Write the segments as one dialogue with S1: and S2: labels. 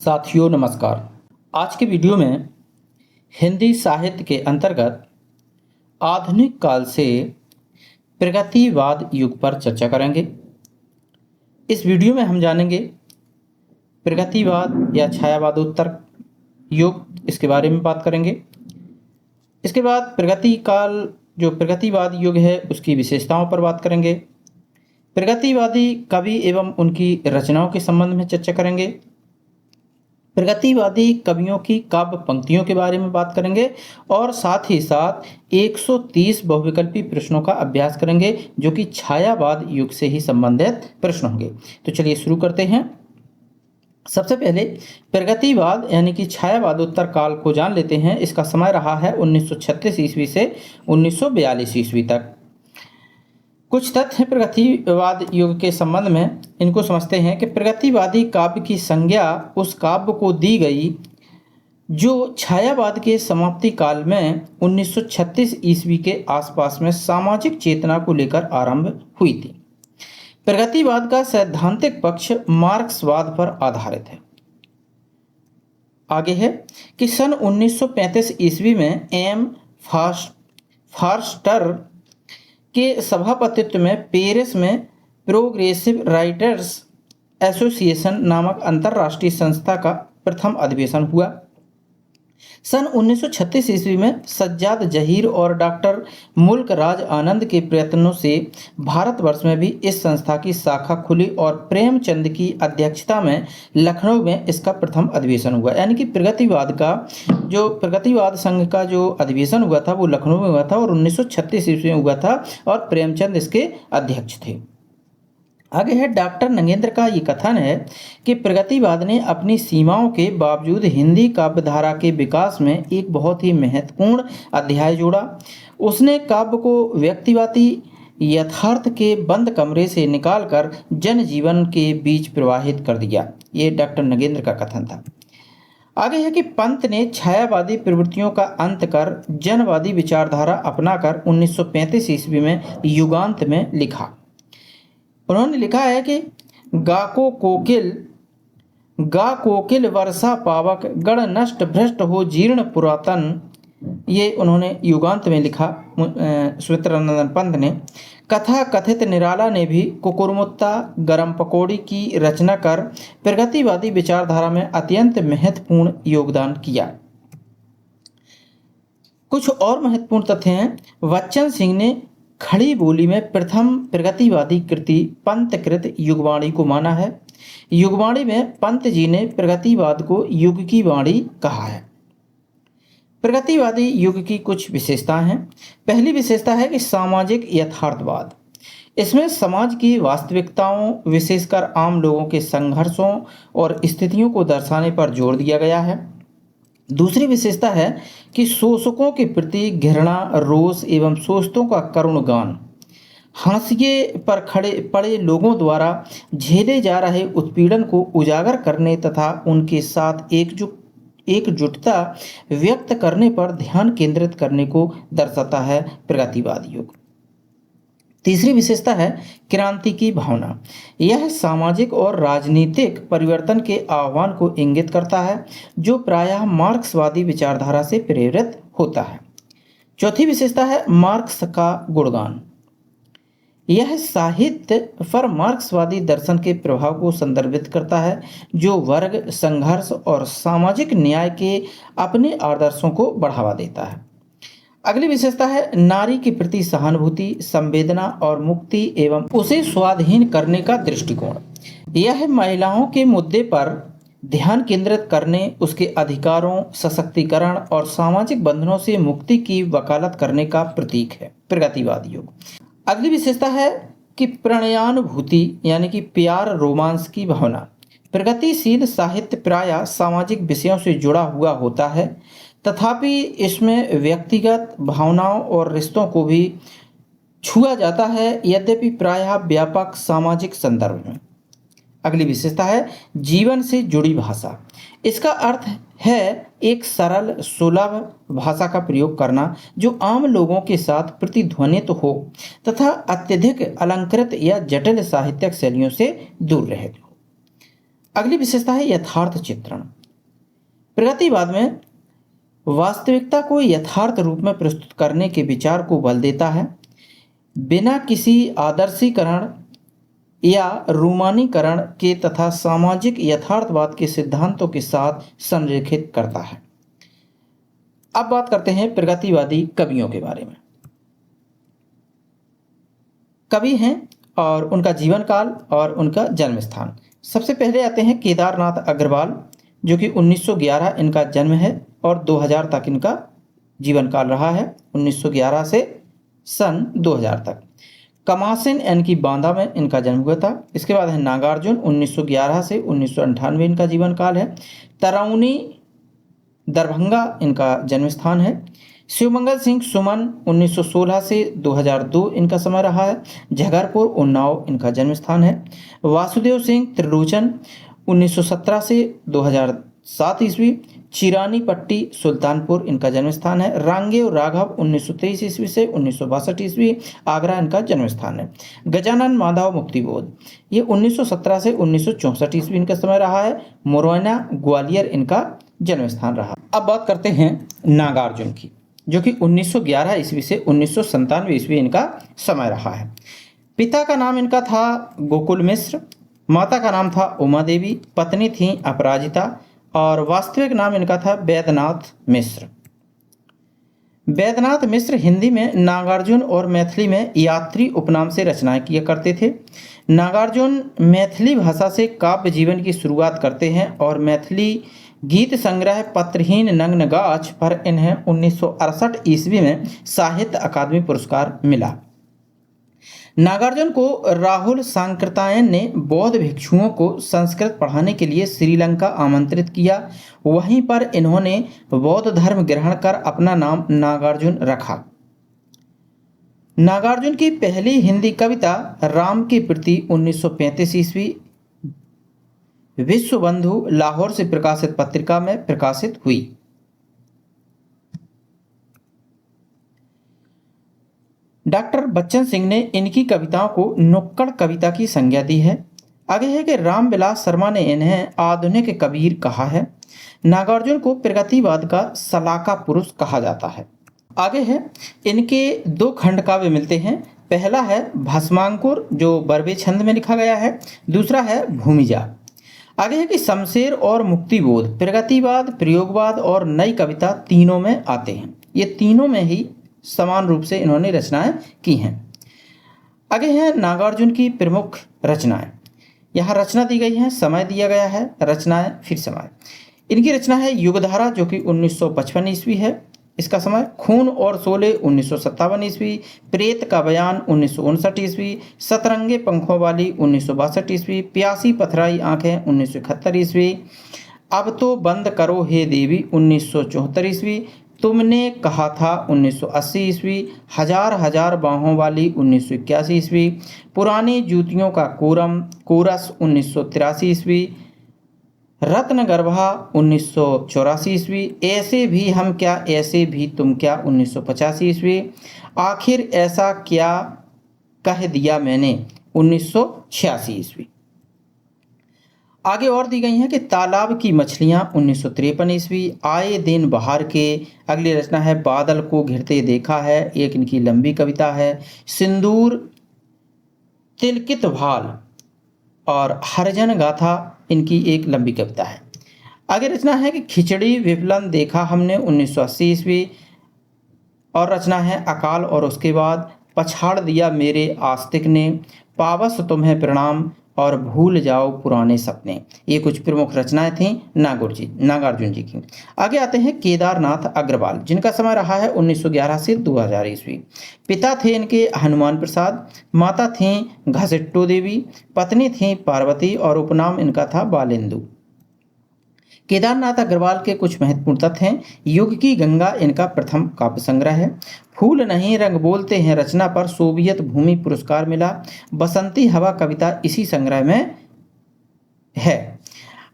S1: साथियों नमस्कार। आज के वीडियो में हिंदी साहित्य के अंतर्गत आधुनिक काल से प्रगतिवाद युग पर चर्चा करेंगे। इस वीडियो में हम जानेंगे प्रगतिवाद या छायावादोत्तर युग, इसके बारे में बात करेंगे। इसके बाद प्रगति काल जो प्रगतिवाद युग है उसकी विशेषताओं पर बात करेंगे। प्रगतिवादी कवि एवं उनकी रचनाओं के संबंध में चर्चा करेंगे। प्रगतिवादी कवियों की काव्य पंक्तियों के बारे में बात करेंगे और साथ ही साथ 130 बहुविकल्पी प्रश्नों का अभ्यास करेंगे जो कि छायावाद युग से ही संबंधित प्रश्न होंगे। तो चलिए शुरू करते हैं। सबसे पहले प्रगतिवाद यानी कि छायावादोत्तर काल को जान लेते हैं। इसका समय रहा है 1936 ईस्वी से 1942 ईस्वी तक। कुछ तथ्य प्रगतिवाद युग के संबंध में इनको समझते हैं कि प्रगतिवादी काव्य की संज्ञा उस काव्य को दी गई जो छायावाद के समाप्ति काल में 1936 ईस्वी के आसपास में सामाजिक चेतना को लेकर आरंभ हुई थी। प्रगतिवाद का सैद्धांतिक पक्ष मार्क्सवाद पर आधारित है। आगे है कि सन 1935 ईस्वी में एम फार्स्टर के सभापतित्व में पेरिस में प्रोग्रेसिव राइटर्स एसोसिएशन नामक अंतर्राष्ट्रीय संस्था का प्रथम अधिवेशन हुआ। सन 1936 ईस्वी में सज्जाद जहीर और डॉक्टर मुल्क राज आनंद के प्रयत्नों से भारतवर्ष में भी इस संस्था की शाखा खुली और प्रेमचंद की अध्यक्षता में लखनऊ में इसका प्रथम अधिवेशन हुआ। यानी कि प्रगतिवाद संघ का जो अधिवेशन हुआ था वो लखनऊ में हुआ था और 1936 ईस्वी में हुआ था और प्रेमचंद इसके अध्यक्ष थे। आगे है डॉक्टर नगेंद्र का ये कथन है कि प्रगतिवाद ने अपनी सीमाओं के बावजूद हिंदी काव्यधारा के विकास में एक बहुत ही महत्वपूर्ण अध्याय जोड़ा। उसने काव्य को व्यक्तिवादी यथार्थ के बंद कमरे से निकालकर जनजीवन के बीच प्रवाहित कर दिया। ये डॉक्टर नगेंद्र का कथन था। आगे है कि पंत ने छायावादी प्रवृत्तियों का अंत कर जनवादी विचारधारा अपनाकर 1935 ईस्वी में युगांत में लिखा। उन्होंने लिखा है कि गा कोकिल वर्षा पावक गण नष्ट भ्रष्ट हो जीर्ण पुरातन, ये उन्होंने युगांत में लिखा। सुमित्रानंदन पंत ने कथा कथित निराला ने भी कुकुरमुत्ता गरम पकौड़ी की रचना कर प्रगतिवादी विचारधारा में अत्यंत महत्वपूर्ण योगदान किया। कुछ और महत्वपूर्ण तथ्य हैं। बच्चन सिंह ने खड़ी बोली में प्रथम प्रगतिवादी कृति पंतकृत युगवाणी को माना है। युगवाणी में पंत जी ने प्रगतिवाद को युग की वाणी कहा है। प्रगतिवादी युग की कुछ विशेषताएं हैं। पहली विशेषता है कि सामाजिक यथार्थवाद। इसमें समाज की वास्तविकताओं विशेषकर आम लोगों के संघर्षों और स्थितियों को दर्शाने पर जोर दिया गया है। दूसरी विशेषता है कि शोषकों के प्रति घृणा, रोष एवं शोषितों का करुण गान, हाशिए पर खड़े पड़े लोगों द्वारा झेले जा रहे उत्पीड़न को उजागर करने तथा उनके साथ एकजुटता व्यक्त करने पर ध्यान केंद्रित करने को दर्शाता है प्रगतिवाद युग। तीसरी विशेषता है क्रांति की भावना। यह सामाजिक और राजनीतिक परिवर्तन के आह्वान को इंगित करता है जो प्रायः मार्क्सवादी विचारधारा से प्रेरित होता है। चौथी विशेषता है मार्क्स का गुणगान। यह साहित्य पर मार्क्सवादी दर्शन के प्रभाव को संदर्भित करता है जो वर्ग संघर्ष और सामाजिक न्याय के अपने आदर्शों को बढ़ावा देता है। अगली विशेषता है नारी के प्रति सहानुभूति, संवेदना और मुक्ति एवं उसे स्वाधीन करने का दृष्टिकोण। यह महिलाओं के मुद्दे पर ध्यान केंद्रित करने, उसके अधिकारों, सशक्तिकरण और सामाजिक बंधनों से मुक्ति की वकालत करने का प्रतीक है प्रगतिवाद युग। अगली विशेषता है कि प्रणयानुभूति यानी कि प्यार रोमांस की भावना। प्रगतिशील साहित्य प्रायः सामाजिक विषयों से जुड़ा हुआ होता है, तथापि इसमें व्यक्तिगत भावनाओं और रिश्तों को भी छुआ जाता है, यद्यपि प्रायः व्यापक सामाजिक संदर्भ में। अगली विशेषता है जीवन से जुड़ी भाषा। इसका अर्थ है एक सरल सुलभ भाषा का प्रयोग करना जो आम लोगों के साथ प्रतिध्वनित हो तथा अत्यधिक अलंकृत या जटिल साहित्यिक शैलियों से दूर रहे। अगली विशेषता है यथार्थ चित्रण। प्रगतिवाद में वास्तविकता को यथार्थ रूप में प्रस्तुत करने के विचार को बल देता है, बिना किसी आदर्शीकरण या रोमानीकरण के तथा सामाजिक यथार्थवाद के सिद्धांतों के साथ संरेखित करता है। अब बात करते हैं प्रगतिवादी कवियों के बारे में। कवि हैं और उनका जीवन काल और उनका जन्म स्थान। सबसे पहले आते हैं केदारनाथ अग्रवाल, जो कि 1911 इनका जन्म है और 2000 तक इनका जीवन काल रहा है, 1911 से सन 2000 तक। कमासिन यानी कि बांदा में इनका जन्म हुआ था। इसके बाद है नागार्जुन, 1911 से 1998 इनका जीवन काल है। तराउनी दरभंगा इनका जन्म स्थान है। शिवमंगल सिंह सुमन 1916 से 2002 इनका समय रहा है। झगरपुर उन्नाव इनका जन्म स्थान है। वासुदेव सिंह त्रिलोचन 1917 से 2007 ईस्वी। चिरानी पट्टी सुल्तानपुर इनका जन्म स्थान है। रांगेव राघव 1923 ईस्वी से 1962 ईस्वी आगरा इनका जन्म स्थान है। गजानन माधव मुक्तिबोध ये 1917 से 1964 ईस्वी इनका समय रहा है। मुरैना ग्वालियर इनका जन्म स्थान रहा। अब बात करते हैं नागार्जुन की, जो कि 1911 ईस्वी से 1997 ईस्वी इनका समय रहा है। पिता का नाम इनका था गोकुल मिश्र, माता का नाम था उमा देवी, पत्नी थी अपराजिता और वास्तविक नाम इनका था वैद्यनाथ मिश्र। वैद्यनाथ मिश्र हिंदी में नागार्जुन और मैथिली में यात्री उपनाम से रचनाएं किया करते थे। नागार्जुन मैथिली भाषा से काव्य जीवन की शुरुआत करते हैं और मैथिली गीत संग्रह पत्रहीन नग्न गाछ पर इन्हें 1968 ईस्वी में साहित्य अकादमी पुरस्कार मिला। नागार्जुन को राहुल सांकृत्यायन ने बौद्ध भिक्षुओं को संस्कृत पढ़ाने के लिए श्रीलंका आमंत्रित किया। वहीं पर इन्होंने बौद्ध धर्म ग्रहण कर अपना नाम नागार्जुन रखा। नागार्जुन की पहली हिंदी कविता राम के प्रति 1935 ईस्वी विश्व बंधु लाहौर से प्रकाशित पत्रिका में प्रकाशित हुई। डॉक्टर बच्चन सिंह ने इनकी कविताओं को नुक्कड़ कविता की संज्ञा दी है। आगे है कि रामविलास शर्मा ने इन्हें आधुनिक कबीर कहा है। नागार्जुन को प्रगतिवाद का सलाका पुरुष कहा जाता है। आगे है इनके दो खंड काव्य मिलते हैं। पहला है भस्मांकुर, जो बरवे छंद में लिखा गया है। दूसरा है भूमिजा। आगे है कि शमशेर और मुक्तिबोध प्रगतिवाद, प्रयोगवाद और नई कविता तीनों में आते हैं। ये तीनों में ही समान रूप से इन्होंने रचनाएं की हैं। आगे हैं नागार्जुन की प्रमुख रचनाएं। यहाँ रचना दी गई है, समय दिया गया है, रचनाएं फिर समय। इनकी रचना है युगधारा, जो कि 1955 ईस्वी है इसका समय। खून और शोले 1957 ईस्वी। प्रेत का बयान 1959 ईस्वी। सतरंगे पंखों वाली 1962 ईस्वी। प्यासी पथराई आंखें 1971 ईस्वी। अब तो बंद करो हे देवी 1974 ईस्वी। तुमने कहा था 1980 ईस्वी। हजार हजार बाहों वाली 1981 ईस्वी। पुरानी जूतियों का कोरस 1983 ईस्वी। रत्नगर्भा 1984 ईस्वी। ऐसे भी हम क्या ऐसे भी तुम क्या 1985 ईस्वी। आखिर ऐसा क्या कह दिया मैंने 1986 ईस्वी। आगे और दी गई हैं कि तालाब की मछलियां 1953 ईस्वी। आए दिन बहार के। अगली रचना है बादल को घिरते देखा है, एक इनकी लंबी कविता है। सिंदूर, तिलकित भाल और हरिजन गाथा इनकी एक लंबी कविता है। आगे रचना है कि खिचड़ी विपलन देखा हमने 1980 ईस्वी। और रचना है अकाल और उसके बाद पछाड़ दिया मेरे आस्तिक ने, पावस तुम्हें प्रणाम और भूल जाओ पुराने सपने। ये कुछ प्रमुख रचनाएं थीं नागार्जुन जी की। आगे आते हैं केदारनाथ अग्रवाल, जिनका समय रहा है 1911 से 2000 ईस्वी। पिता थे इनके हनुमान प्रसाद, माता थीं घसिट्टो देवी, पत्नी थीं पार्वती और उपनाम इनका था बालेंदु। केदारनाथ अग्रवाल के कुछ महत्वपूर्ण तथ्य हैं। युग की गंगा इनका प्रथम काव्य संग्रह है। फूल नहीं रंग बोलते हैं रचना पर सोवियत भूमि पुरस्कार मिला। बसंती हवा कविता इसी संग्रह में है।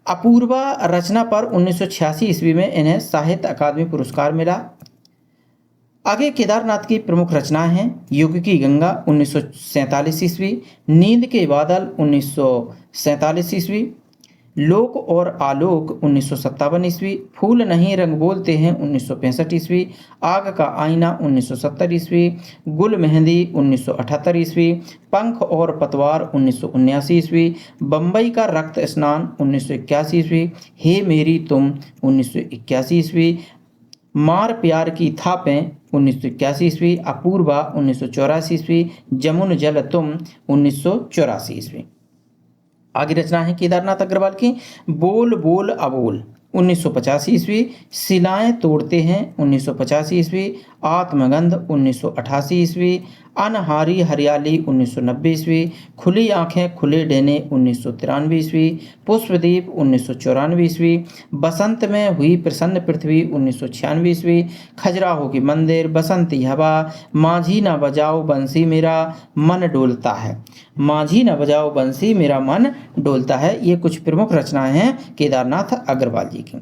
S1: अपूर्वा रचना पर 1986 ईस्वी में इन्हें साहित्य अकादमी पुरस्कार मिला। आगे केदारनाथ की प्रमुख रचनाएं हैं। युग की गंगा 1947 ईस्वी। नींद के बादल 1947 ईस्वी। लोक और आलोक 1957 ईस्वी, फूल नहीं रंग बोलते हैं 1965 ईस्वी, आग का आईना 1970 ईस्वी, गुल मेहंदी 1978 ईस्वी, पंख और पतवार 1979 ईस्वी, बम्बई का रक्त स्नान 1981 ईस्वी, हे मेरी तुम 1981 ईस्वी, मार प्यार की थापें 1981 ईस्वी, अपूर्वा 1984 ईस्वी, जमुन जल तुम 1984 ईस्वी। आगे रचना है केदारनाथ अग्रवाल की बोल बोल अबोल 1985 ईस्वी, शिलाएं तोड़ते हैं 1985 ईस्वी, आत्मगंध 1988 ईस्वी, अनहारी हरियाली 1990 ईस्वी, खुली आंखें खुले डेने 1993 ईस्वी, पुष्पदीप 1994 ईस्वी, बसंत में हुई प्रसन्न पृथ्वी 1996 ईस्वी, खजुराहो की मंदिर, बसंती हवा, माझी न बजाओ बंसी मेरा मन डोलता है, माझी न बजाओ बंसी मेरा मन डोलता है। ये कुछ प्रमुख रचनाएं हैं केदारनाथ अग्रवाल जी की।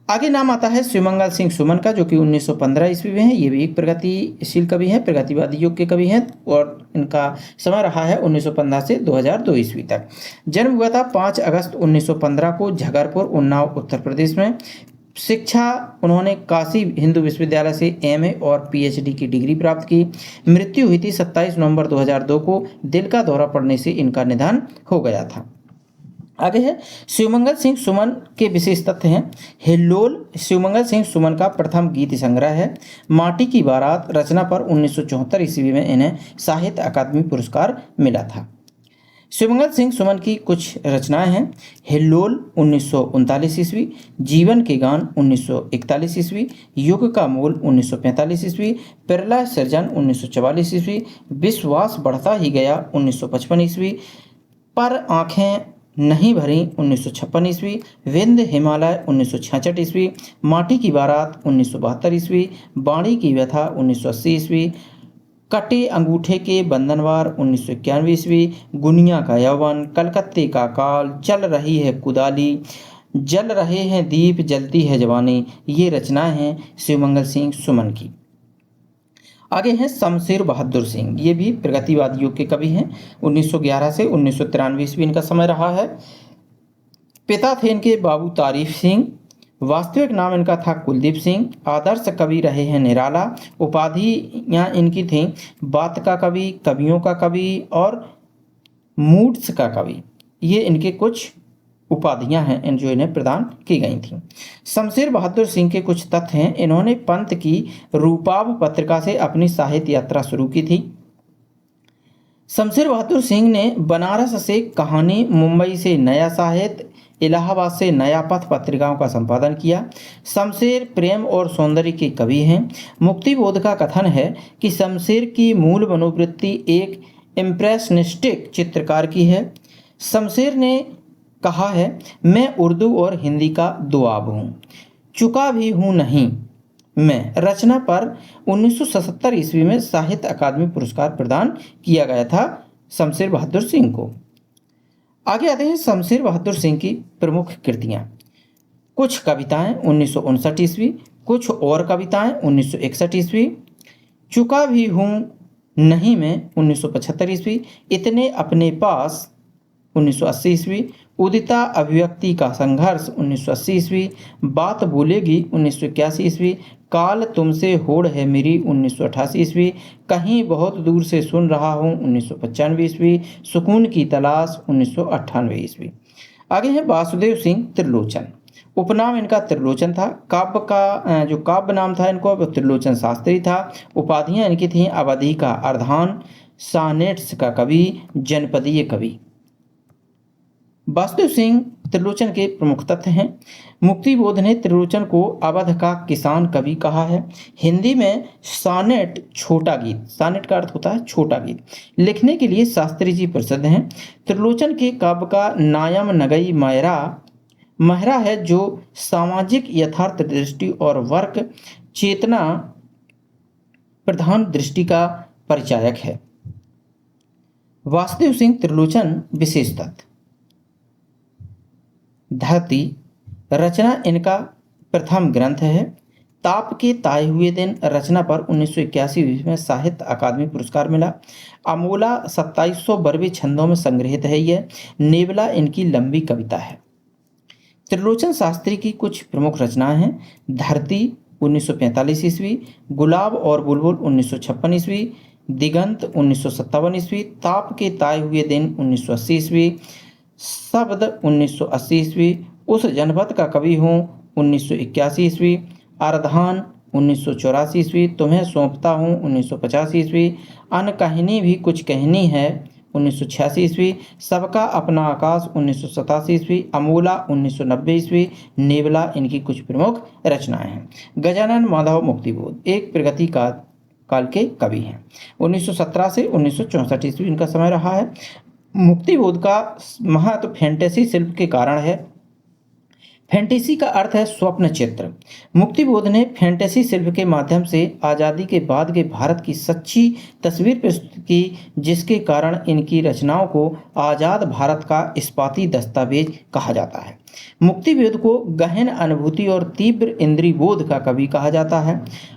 S1: आगे नाम आता है शिवमंगल सिंह सुमन का, जो कि 1915 ईस्वी में है। ये भी एक प्रगतिशील कवि हैं, प्रगतिवादी युग के कवि हैं और इनका समय रहा है 1915 से 2002 ईस्वी तक। जन्म हुआ था 5 अगस्त 1915 को झगरपुर, उन्नाव, उत्तर प्रदेश में। शिक्षा उन्होंने काशी हिंदू विश्वविद्यालय से एमए और पीएचडी की डिग्री प्राप्त की। मृत्यु हुई थी 27 नवंबर 2002 को, दिल का दौरा पड़ने से इनका निधन हो गया था। आगे है शिवमंगल सिंह सुमन के विशेष तथ्य हैं। हिल्लोल शिवमंगल सिंह सुमन का प्रथम गीत संग्रह है। माटी की बारात रचना पर 1974 ईस्वी में इन्हें साहित्य अकादमी पुरस्कार मिला था। शिवमंगल सिंह सुमन की कुछ रचनाएं हैं। हिल्लोल 1939 ईस्वी, जीवन के गान 1941 ईस्वी, युग का मोल 1945 ईस्वी, पिरला सृजन 1944 ईस्वी, विश्वास बढ़ता ही गया 1955 ईस्वी, पर आंखें नहीं भरी 1956 ईस्वी, विंध्य हिमालय 1966 ईस्वी, माटी की बारात 1972 ईस्वी, बाणी की व्यथा 1980 ईस्वी, कटे अंगूठे के बंधनवार 1991 ईस्वी, गुनिया का यौवन, कलकत्ते का काल, चल रही है कुदाली, जल रहे हैं दीप, जलती है जवानी। ये रचनाएं हैं शिवमंगल सिंह सुमन की। आगे हैं शमशेर बहादुर सिंह, ये भी प्रगतिवादी युग के कवि हैं। 1911 से 1993 ईस्वी इनका समय रहा है। पिता थे इनके बाबू तारीफ सिंह, वास्तविक नाम इनका था कुलदीप सिंह। आदर्श कवि रहे हैं निराला। उपाधियाँ इनकी थीं बात का कवि, कवियों का कवि और मूड्स का कवि। ये इनके कुछ उपाधियां हैं इन जो इन्हें प्रदान की गई थीं। शमशेर बहादुर सिंह के कुछ तथ्य हैं। इन्होंने पंत की रूपाब पत्रिका से अपनी साहित्य यात्रा शुरू की थी। शमशेर बहादुर सिंह ने बनारस से कहानी, मुंबई से नया साहित्य, इलाहाबाद से नया पथ पत्रिकाओं का संपादन किया। शमशेर प्रेम और सौंदर्य के कवि हैं। मुक्तिबोध का कथन है कि शमशेर की मूल मनोवृत्ति एक इम्प्रेशनिस्टिक चित्रकार की है। शमशेर ने कहा है, मैं उर्दू और हिंदी का दुआब हूँ, चुका भी हूँ नहीं मैं। रचना पर 1977 ईस्वी में साहित्य अकादमी पुरस्कार प्रदान किया गया था शमशेर बहादुर सिंह को। आगे आते हैं शमशेर बहादुर सिंह की प्रमुख कृतियाँ। कुछ कविताएं 1959 ईस्वी, कुछ और कविताएं 1961 ईस्वी, चुका भी हूँ नहीं मैं 1975 ईस्वी, इतने अपने पास 1980 ईस्वी, उदिता अभिव्यक्ति का संघर्ष 1980 ईस्वी, बात बोलेगी 1981 ईस्वी, काल तुमसे होड़ है मेरी 1988 ईस्वी, कहीं बहुत दूर से सुन रहा हूँ 1995 ईस्वी, सुकून की तलाश 1998 ईस्वी। आगे है वासुदेव सिंह त्रिलोचन। उपनाम इनका त्रिलोचन था। काव्य का जो काव्य नाम था इनको वो त्रिलोचन शास्त्री था। उपाधियाँ इनकी थीं अवधि का अर्धान, सानेट्स का कवि, जनपदीय कवि। वासुदेव सिंह त्रिलोचन के प्रमुख तथ्य हैं। मुक्तिबोध ने त्रिलोचन को अवध का किसान कवि कहा है। हिंदी में सानेट छोटा गीत, सानेट का अर्थ होता है छोटा गीत, लिखने के लिए शास्त्री जी प्रसिद्ध हैं। त्रिलोचन के काव्य का नायम नगई महरा है, जो सामाजिक यथार्थ दृष्टि और वर्ग चेतना प्रधान दृष्टि का परिचायक है। वासुदेव सिंह त्रिलोचन विशेष तथ्य। धरती रचना इनका प्रथम ग्रंथ है। ताप के ताए हुए दिन रचना पर 1981 ईस्वी में साहित्य अकादमी पुरस्कार मिला। अमोला 2700 बरवे छंदों में संग्रहित है। यह नेवला इनकी लंबी कविता है। त्रिलोचन शास्त्री की कुछ प्रमुख रचनाएं हैं। धरती 1945 ईस्वी, गुलाब और बुलबुल 1956 ईस्वी, दिगंत 1957 ईस्वी, ताप के ताए हुए दिन 1980 ईस्वी, शब्द 1980 ईस्वी, उस जनपद का कवि हूँ 1981 ईस्वी, अर्धान 1984 ईस्वी, तुम्हें सौंपता हूँ 1950 ईस्वी, अनकहिनी भी कुछ कहनी है 1986 ईस्वी, सबका अपना आकाश 1987 ईस्वी, अमूला 1990 ईस्वी, नेवला इनकी कुछ प्रमुख रचनाएं हैं। गजानन माधव मुक्तिबोध एक प्रगति काल के कवि हैं। 1917 से 1964 ईस्वी इनका समय रहा है। मुक्तिबोध का महत्व फैंटेसी शिल्प के कारण है। फैंटेसी का अर्थ है स्वप्न चित्र। मुक्तिबोध ने फैंटेसी शिल्प के माध्यम से आज़ादी के बाद के भारत की सच्ची तस्वीर प्रस्तुत की, जिसके कारण इनकी रचनाओं को आज़ाद भारत का इस्पाती दस्तावेज कहा जाता है। मुक्तिबोध को गहन अनुभूति और तीव्र इंद्रिय बोध का कवि कहा जाता है।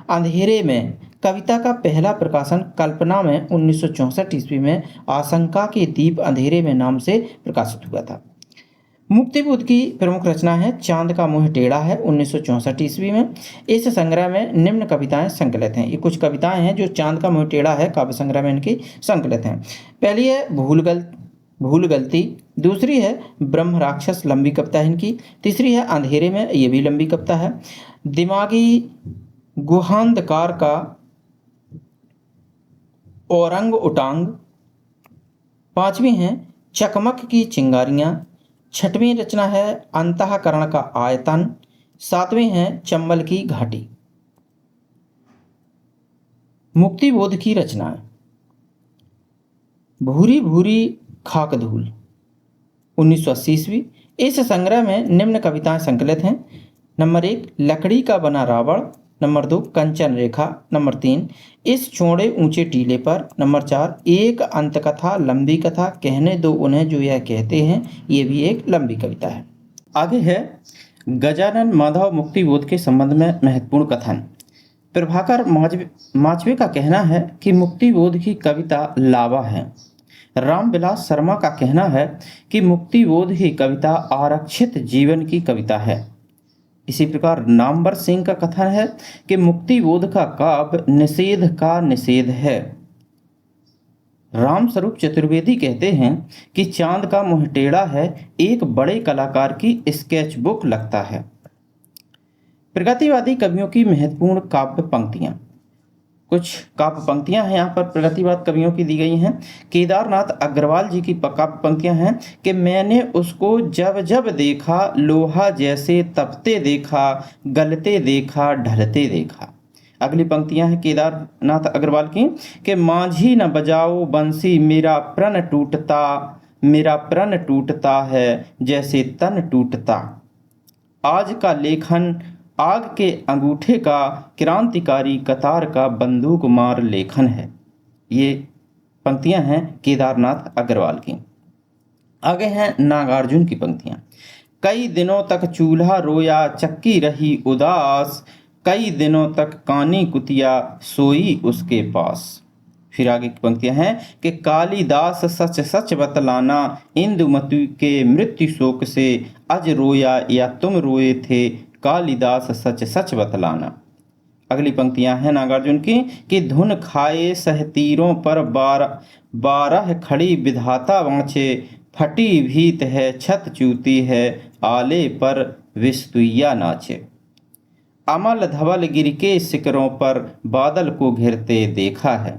S1: अंधेरे में कविता का पहला प्रकाशन कल्पना में 1964 ईस्वी में आशंका के दीप अंधेरे में नाम से प्रकाशित हुआ था। मुक्तिबोध की प्रमुख रचना है चांद का मुंह टेढ़ा है 1964 ईस्वी में। इस संग्रह में निम्न कविताएं संकलित हैं। ये कुछ कविताएं हैं जो चांद का मुंह टेढ़ा है काव्य संग्रह में इनकी संकलित हैं। पहली है भूल गलती, दूसरी है ब्रह्म राक्षस, लंबी कविता है इनकी। तीसरी है अंधेरे में, ये भी लंबी कविता है। दिमागी गुहांधकार का औरंग उटांग, पांचवी है चकमक की चिंगारियां, छठवीं रचना है अंतःकरण का आयतन, सातवीं है चंबल की घाटी। मुक्तिबोध की रचनाएं भूरी भूरी खाक धूल 1980 ईस्वी। इस संग्रह में निम्न कविताएं संकलित हैं। नंबर 1 लकड़ी का बना रावण, नंबर 2 कंचन रेखा, नंबर 3 इस चौड़े ऊंचे टीले पर, नंबर 4 एक अंत कथा, लंबी कथा, कहने दो उन्हें जो यह कहते हैं, ये भी एक लंबी कविता है। आगे है गजानन माधव मुक्तिबोध के संबंध में महत्वपूर्ण कथन। प्रभाकर माचवे का कहना है कि मुक्तिबोध की कविता लावा है। रामविलास शर्मा का कहना है कि मुक्तिबोध की कविता आरक्षित जीवन की कविता है। इसी प्रकार नामवर सिंह का कथन है कि मुक्तिबोध का काव्य निषेध का निषेध है। रामस्वरूप चतुर्वेदी कहते हैं कि चांद का मुंह टेढ़ा है एक बड़े कलाकार की स्केच बुक लगता है। प्रगतिवादी कवियों की महत्वपूर्ण काव्य पंक्तियां, कुछ काव्य पंक्तियां हैं यहाँ पर प्रगतिवाद कवियों की दी गई हैं। केदारनाथ अग्रवाल जी की काव्य पंक्तियां हैं कि मैंने उसको जब जब देखा लोहा जैसे तपते देखा, गलते देखा, ढलते देखा। अगली पंक्तियां हैं केदारनाथ अग्रवाल की कि माझी न बजाओ बंसी मेरा प्रण टूटता है जैसे तन टूटता। आज का लेखन आग के अंगूठे का क्रांतिकारी कतार का बंदूक मार लेखन है। ये पंक्तियां हैं केदारनाथ अग्रवाल की। आगे हैं नागार्जुन की पंक्तियां। कई दिनों तक चूल्हा रोया चक्की रही उदास, कई दिनों तक कानी कुतिया सोई उसके पास। फिर आगे की पंक्तियां हैं कि कालिदास सच सच बतलाना, इंदुमती के मृत्यु शोक से अज रोया या तुम रोए थे, कालिदास सच सच बतलाना। अगली पंक्तियां हैं नागार्जुन की कि धुन खाए सहतीरों पर बारह खड़ी विधाता वांचे, फटी भीत है छत चूती है आले पर विस्तुइया नाचे। अमल धवल गिर के शिखरों पर बादल को घिरते देखा है।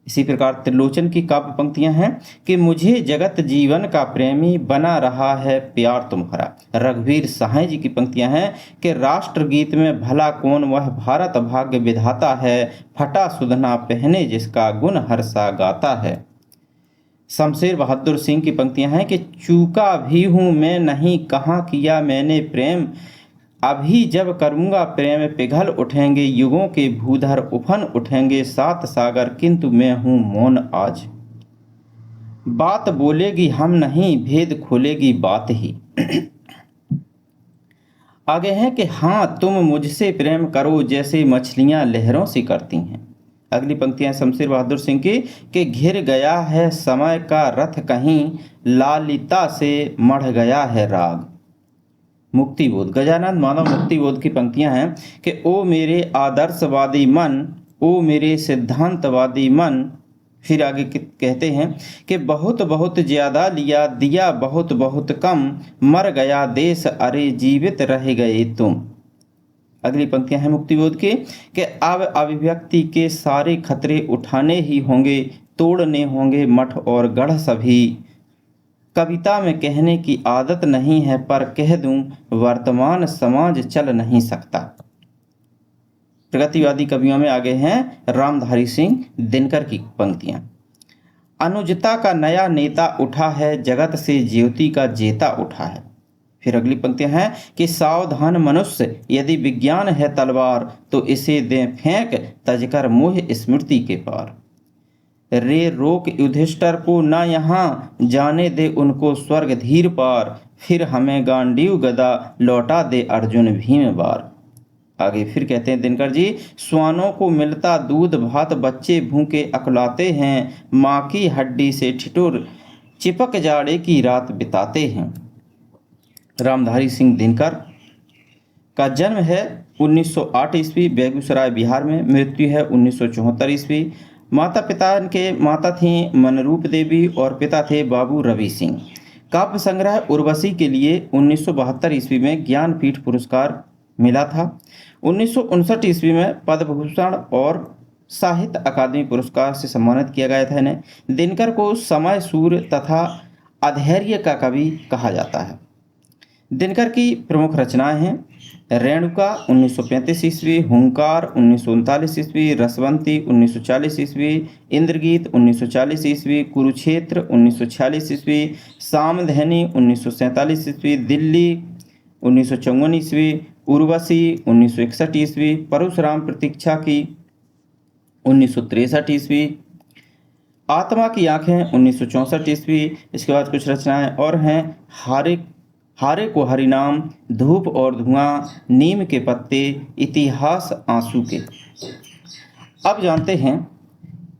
S1: इसी प्रकार त्रिलोचन की काव्य पंक्तियां हैं कि मुझे जगत जीवन का प्रेमी बना रहा है प्यार तुम्हारा। रघुवीर सहाय जी की पंक्तियां हैं कि राष्ट्रगीत में भला कौन वह भारत भाग्य विधाता है, फटा सुधना पहने जिसका गुण हर्षा गाता है। शमशेर बहादुर सिंह की पंक्तियां हैं कि चूका भी हूँ मैं नहीं कहाँ किया मैंने प्रेम, अभी जब करूँगा प्रेम पिघल उठेंगे युगों के भूधर उफन उठेंगे सात सागर, किंतु मैं हूँ मौन आज। बात बोलेगी हम नहीं भेद खोलेगी बात ही। आगे है कि हाँ तुम मुझसे प्रेम करो जैसे मछलियाँ लहरों से करती हैं। अगली पंक्तियां शमशेर बहादुर सिंह की कि घिर गया है समय का रथ कहीं, लालिता से मढ़ गया है राग। मुक्तिबोध। गजानंद माधव मुक्तिबोध की पंक्तियां हैं कि ओ मेरे आदर्शवादी मन, ओ मेरे सिद्धांतवादी मन। फिर आगे कहते हैं कि बहुत बहुत ज्यादा लिया, दिया बहुत बहुत कम, मर गया देश अरे जीवित रह गए तुम। अगली पंक्तियां हैं मुक्तिबोध की कि अब अभिव्यक्ति के सारे खतरे उठाने ही होंगे, तोड़ने होंगे मठ और गढ़ सभी। कविता में कहने की आदत नहीं है पर कह दूं, वर्तमान समाज चल नहीं सकता। प्रगतिवादी कवियों में आगे हैं रामधारी सिंह दिनकर की पंक्तियां। अनुजता का नया नेता उठा है, जगत से ज्योति का जेता उठा है। फिर अगली पंक्तियां हैं कि सावधान मनुष्य, यदि विज्ञान है तलवार, तो इसे दें फेंक, तजकर मोह स्मृति के पार। रे रोक युधिष्ठिर को न यहाँ, जाने दे उनको स्वर्ग धीर पार, फिर हमें गांडीव गदा लौटा दे अर्जुन भीम बार। आगे फिर कहते हैं दिनकर जी, स्वानों को मिलता दूध भात, बच्चे भूखे अकुलाते हैं, माँ की हड्डी से ठिठुर चिपक जाड़े की रात बिताते हैं। रामधारी सिंह दिनकर का जन्म है 1908 ईस्वी बेगूसराय बिहार में, मृत्यु है 1974 ईस्वी। माता थीं मनरूप देवी और पिता थे बाबू रवि सिंह। काव्य संग्रह उर्वशी के लिए 1972 ईस्वी में ज्ञानपीठ पुरस्कार मिला था। 1959 ईस्वी में पद्म भूषण और साहित्य अकादमी पुरस्कार से सम्मानित किया गया था इन्हें। दिनकर को समय सूर्य तथा अधैर्य का कवि कहा जाता है। दिनकर की प्रमुख रचनाएं हैं रेणुका 1935 ईस्वी, हुंकार 1939 ईस्वी, रसवंती 1940 ईस्वी, इंद्रगीत 1940 ईस्वी, कुरुक्षेत्र 1946 ईस्वी, सामधेनी 1947 ईस्वी, दिल्ली 1954 ईस्वी, उर्वशी 1961 ईस्वी, परशुराम प्रतीक्षा की 1963 ईस्वी, आत्मा की आंखें 1964 ईस्वी। इसके बाद कुछ रचनाएं और हैं हारे को हरिनाम, धूप और धुआं, नीम के पत्ते, इतिहास आंसू के। अब जानते हैं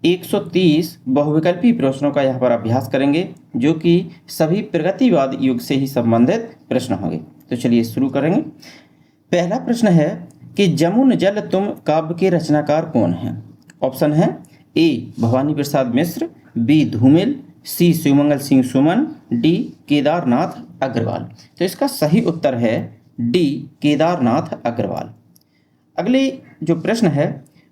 S1: 130 बहुविकल्पी प्रश्नों का यहाँ पर अभ्यास करेंगे जो कि सभी प्रगतिवाद युग से ही संबंधित प्रश्न होंगे। तो चलिए शुरू करेंगे। पहला प्रश्न है कि जमुन जल तुम काव्य के रचनाकार कौन हैं? ऑप्शन है ए भवानी प्रसाद मिश्र, बी धूमिल, सी शिवमंगल सिंह सुमन, डी केदारनाथ अग्रवाल। तो इसका सही उत्तर है डी केदारनाथ अग्रवाल। अगले जो प्रश्न है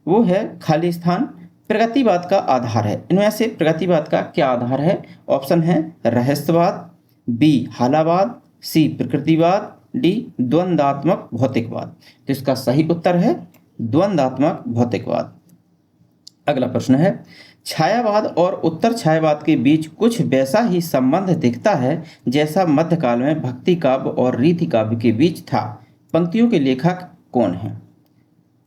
S1: वो है खाली स्थान प्रगतिवाद का आधार है। इनमें से प्रगतिवाद का क्या आधार है? ऑप्शन है रहस्यवाद, बी हालावाद, सी प्रकृतिवाद, डी द्वंद्वात्मक भौतिकवाद। तो इसका सही उत्तर है द्वंद्वात्मक भौतिकवाद। अगला प्रश्न है छायावाद और उत्तर छायावाद के बीच कुछ वैसा ही संबंध दिखता है जैसा मध्यकाल में भक्ति काव्य और रीति काव्य के बीच था। पंक्तियों के लेखक कौन हैं?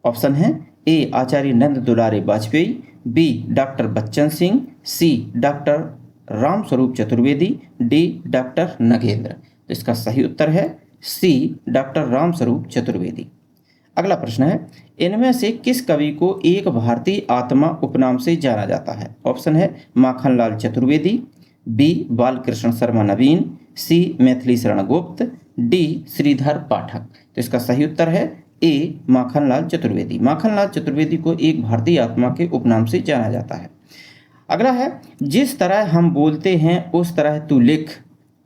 S1: ऑप्शन है ए Acharya Nand Dulare Vajpayee, B doctor Bachchan Singh, C doctor Ramswaroop Chaturvedi, D doctor Nagendra. तो इसका सही उत्तर है सी डॉक्टर रामस्वरूप चतुर्वेदी। अगला प्रश्न है इनमें से किस कवि को एक भारतीय आत्मा उपनाम से जाना जाता है? ऑप्शन है माखनलाल चतुर्वेदी, बी बालकृष्ण शर्मा नवीन, सी मैथिली शरण गुप्त, डी श्रीधर पाठक। तो इसका सही उत्तर है ए माखनलाल चतुर्वेदी। माखनलाल चतुर्वेदी को एक भारतीय आत्मा के उपनाम से जाना जाता है। अगला है जिस तरह हम बोलते हैं उस तरह तू लिख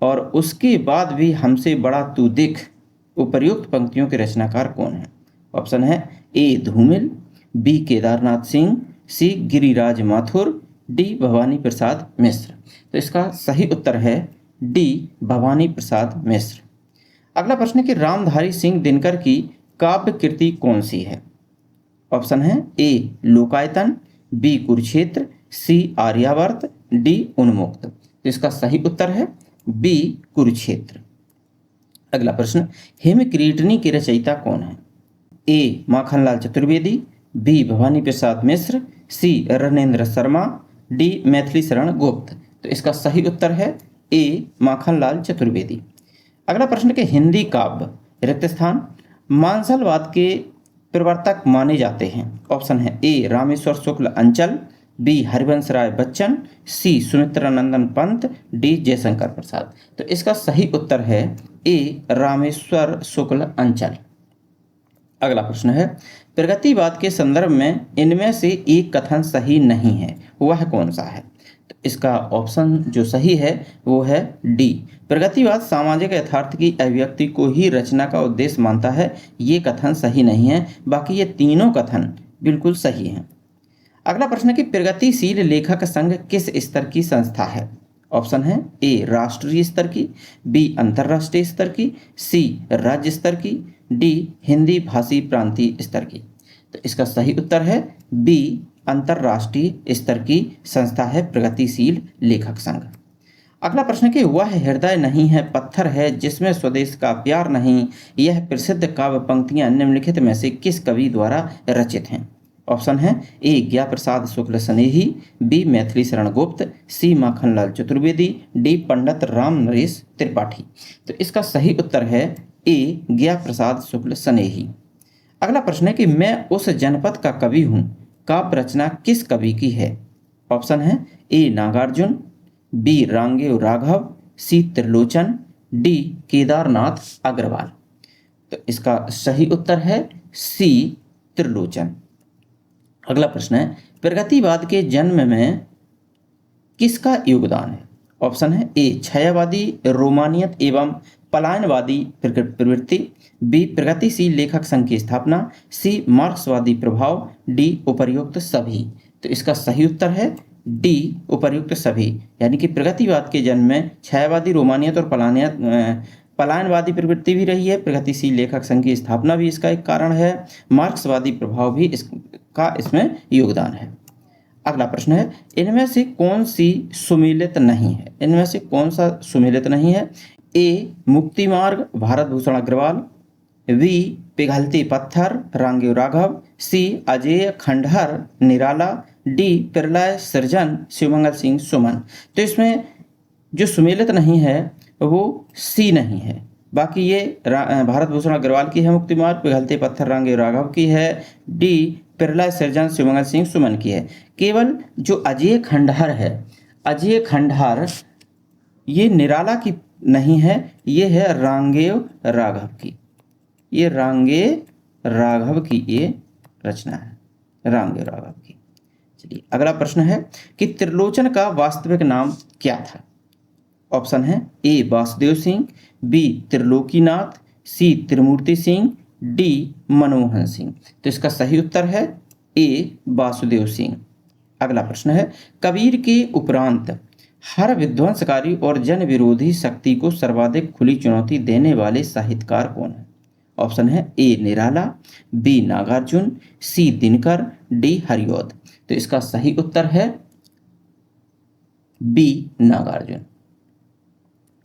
S1: और उसके बाद भी हमसे बड़ा तू दिख। उपर्युक्त पंक्तियों के रचनाकार कौन है? ऑप्शन है ए धूमिल, बी केदारनाथ सिंह, सी गिरिराज माथुर, डी भवानी प्रसाद मिश्र। तो इसका सही उत्तर है डी भवानी प्रसाद मिश्र। अगला प्रश्न है कि रामधारी सिंह दिनकर की काव्य कृति कौन सी है? ऑप्शन है ए लोकायतन, बी कुरुक्षेत्र, सी आर्यावर्त, डी उन्मुक्त। तो इसका सही उत्तर है बी कुरुक्षेत्र। अगला प्रश्न हेमक्रीटनी के रचयिता कौन है? ए माखनलाल चतुर्वेदी, बी भवानी प्रसाद मिश्र, सी रणेंद्र शर्मा, डी मैथिली शरण गुप्त। तो इसका सही उत्तर है ए माखनलाल चतुर्वेदी। अगला प्रश्न के हिंदी काव्य रिक्त स्थान मानसलवाद के प्रवर्तक माने जाते हैं। ऑप्शन है ए रामेश्वर शुक्ल अंचल, बी हरिवंश राय बच्चन, सी सुमित्रा नंदन पंत, डी जयशंकर प्रसाद। तो इसका सही उत्तर है ए रामेश्वर शुक्ल अंचल। अगला प्रश्न है, प्रगतिवाद के संदर्भ में इनमें से एक कथन सही नहीं है, वह कौन सा है? तो इसका ऑप्शन जो सही है वो है डी, प्रगतिवाद सामाजिक यथार्थ की अभिव्यक्ति को ही रचना का उद्देश्य मानता है। ये कथन सही नहीं है, बाकी ये तीनों कथन बिल्कुल सही हैं। अगला प्रश्न है कि प्रगतिशील लेखक संघ किस स्तर की संस्था है? ऑप्शन है ए राष्ट्रीय स्तर की, बी अंतर्राष्ट्रीय स्तर की, सी राज्य स्तर की, डी हिंदी भाषी प्रांतीय स्तर की। तो इसका सही उत्तर है बी अंतर्राष्ट्रीय स्तर की संस्था है प्रगतिशील लेखक संघ। अगला प्रश्न कि वह हृदय नहीं है पत्थर है जिसमें स्वदेश का प्यार नहीं, यह प्रसिद्ध काव्य पंक्तियां निम्नलिखित में से किस कवि द्वारा रचित हैं? ऑप्शन है ए ज्ञा प्रसाद शुक्ल स्नेही, बी मैथिली शरण गुप्त, सी माखनलाल चतुर्वेदी, डी पंडित राम नरेश त्रिपाठी। तो इसका सही उत्तर है ए ज्ञा प्रसाद शुक्ल स्नेही। अगला प्रश्न है कि मैं उस जनपद का कवि हूँ, काव्य रचना किस कवि की है? ऑप्शन है A Nagarjun, B Rangeya Raghav, C Trilochan, D Kedarnath Agarwal. तो इसका सही उत्तर है सी त्रिलोचन। अगला प्रश्न है प्रगतिवाद के जन्म में किसका योगदान है? ऑप्शन है ए छायावादी रोमानियत एवं पलायनवादी प्रवृत्ति, बी प्रगतिशील लेखक संघ की स्थापना, सी मार्क्सवादी प्रभाव, डी उपर्युक्त सभी। तो इसका सही उत्तर है डी उपर्युक्त सभी, यानी कि प्रगतिवाद के जन्म में छायावादी रोमानियत और पलायनवादी प्रवृत्ति भी रही है, प्रगतिशील लेखक संघ की स्थापना भी इसका एक कारण है, मार्क्सवादी प्रभाव भी इसका इसमें योगदान है। अगला प्रश्न है इनमें से कौन सी सुमेलित नहीं है? इनमें से कौन सा सुमेलित नहीं है? ए मुक्ति मार्ग भारत भूषण अग्रवाल, बी पिघलते पत्थर रांगेय राघव, सी अजेय खंडहर निराला, डी प्रलय सृजन शिवमंगल सिंह सुमन। तो इसमें जो सुमेलित नहीं है वो सी नहीं है, बाकी ये भारत भूषण अग्रवाल की है मुक्ति मार्ग, पिघलते पत्थर रांगेय राघव की है, डी प्रलय सृजन शिवमंगल सिंह सुमन की है। केवल जो अजेय खंडहर है, अजेय खंडहर ये निराला की नहीं है, ये है रांगेय राघव की, ये रांगेय राघव की ये रचना है, रांगेय राघव की। चलिए अगला प्रश्न है कि त्रिलोचन का वास्तविक नाम क्या था? ऑप्शन है ए वासुदेव सिंह, बी त्रिलोकीनाथ, सी त्रिमूर्ति सिंह, डी मनमोहन सिंह। तो इसका सही उत्तर है ए वासुदेव सिंह। अगला प्रश्न है कबीर के उपरांत हर विध्वंसकारी और जन विरोधी शक्ति को सर्वाधिक खुली चुनौती देने वाले साहित्यकार कौन है? ऑप्शन है ए निराला, बी नागार्जुन, सी दिनकर, डी हरिऔध। तो इसका सही उत्तर है बी नागार्जुन।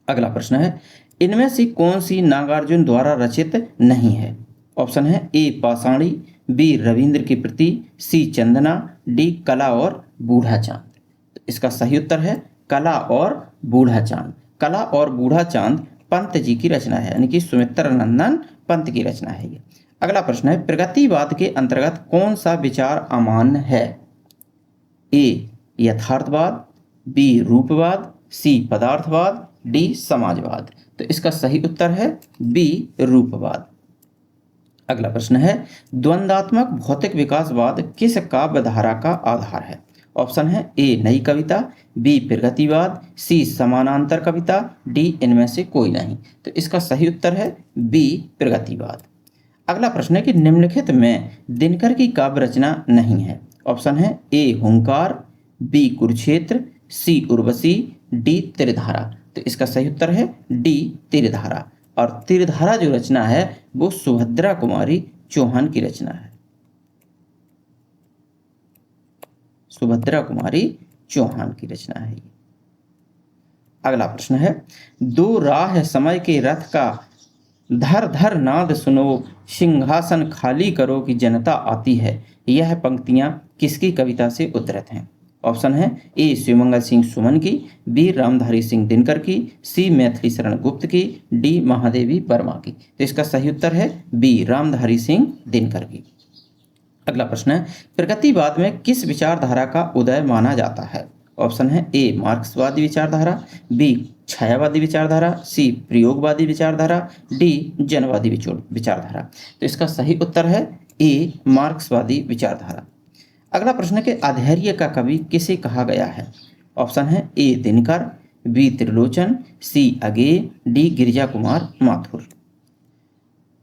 S1: अगला प्रश्न है इनमें से कौन सी नागार्जुन द्वारा रचित नहीं है? ऑप्शन है ए पाषाणी, बी रविंद्र की प्रति, सी चंदना, डी कला और बूढ़ा चांद। तो इसका सही उत्तर है कला और बूढ़ा चांद। कला और बूढ़ा चांद पंत जी की रचना है, यानी कि सुमित्रा नंदन पंत की रचना है ये। अगला प्रश्न है प्रगतिवाद के अंतर्गत कौन सा विचार अमान्य है? ए यथार्थवाद, बी रूपवाद, सी पदार्थवाद, डी समाजवाद। तो इसका सही उत्तर है बी रूपवाद। अगला प्रश्न है द्वंद्वात्मक भौतिक विकासवाद किस काव्य धारा का आधार है? ऑप्शन है ए नई कविता, बी प्रगतिवाद, सी समानांतर कविता, डी इनमें से कोई नहीं। तो इसका सही उत्तर है बी प्रगतिवाद। अगला प्रश्न है कि निम्नलिखित में दिनकर की काव्य रचना नहीं है। ऑप्शन है ए हुंकार, बी कुरुक्षेत्र, सी उर्वशी, डी त्रिधारा। तो इसका सही उत्तर है डी त्रिधारा। और त्रिधारा जो रचना है वो सुभद्रा कुमारी चौहान की रचना है, सुभद्रा कुमारी चौहान की रचना है। अगला प्रश्न है दो राह समय के रथ का धर धर नाद सुनो, सिंहासन खाली करो कि जनता आती है, यह पंक्तियां किसकी कविता से उद्धृत हैं? ऑप्शन है ए शिवमंगल सिंह सुमन की, बी रामधारी सिंह दिनकर की, सी मैथिली शरण गुप्त की, डी महादेवी वर्मा की। तो इसका सही उत्तर है बी रामधारी सिंह दिनकर की। अगला प्रश्न है, प्रगतिवाद में किस विचारधारा का उदय माना जाता है? ऑप्शन है ए मार्क्सवादी विचारधारा, बी छायावादी विचारधारा, सी प्रयोगवादी विचारधारा, डी जनवादी विचारधारा। तो इसका सही उत्तर है ए मार्क्सवादी विचारधारा। अगला प्रश्न है कि आधैर्य का कवि किसे कहा गया है? ऑप्शन है ए दिनकर, बी त्रिलोचन, सी अगेय, डी गिरिजा कुमार माथुर।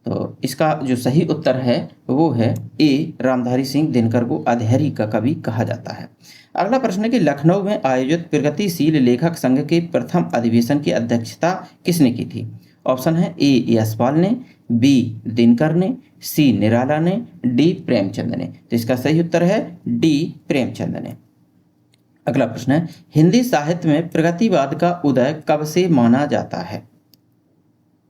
S1: तो इसका जो सही उत्तर है वो है ए रामधारी सिंह दिनकर को आधैर्य का कवि कहा जाता है। अगला प्रश्न है कि लखनऊ में आयोजित प्रगतिशील लेखक संघ के प्रथम अधिवेशन की अध्यक्षता किसने की थी? ऑप्शन है ए यशपाल ने, बी दिनकर ने, सी निराला ने, डी प्रेमचंद ने। तो इसका सही उत्तर है डी प्रेमचंद ने। अगला प्रश्न है, हिंदी साहित्य में प्रगतिवाद का उदय कब से माना जाता है?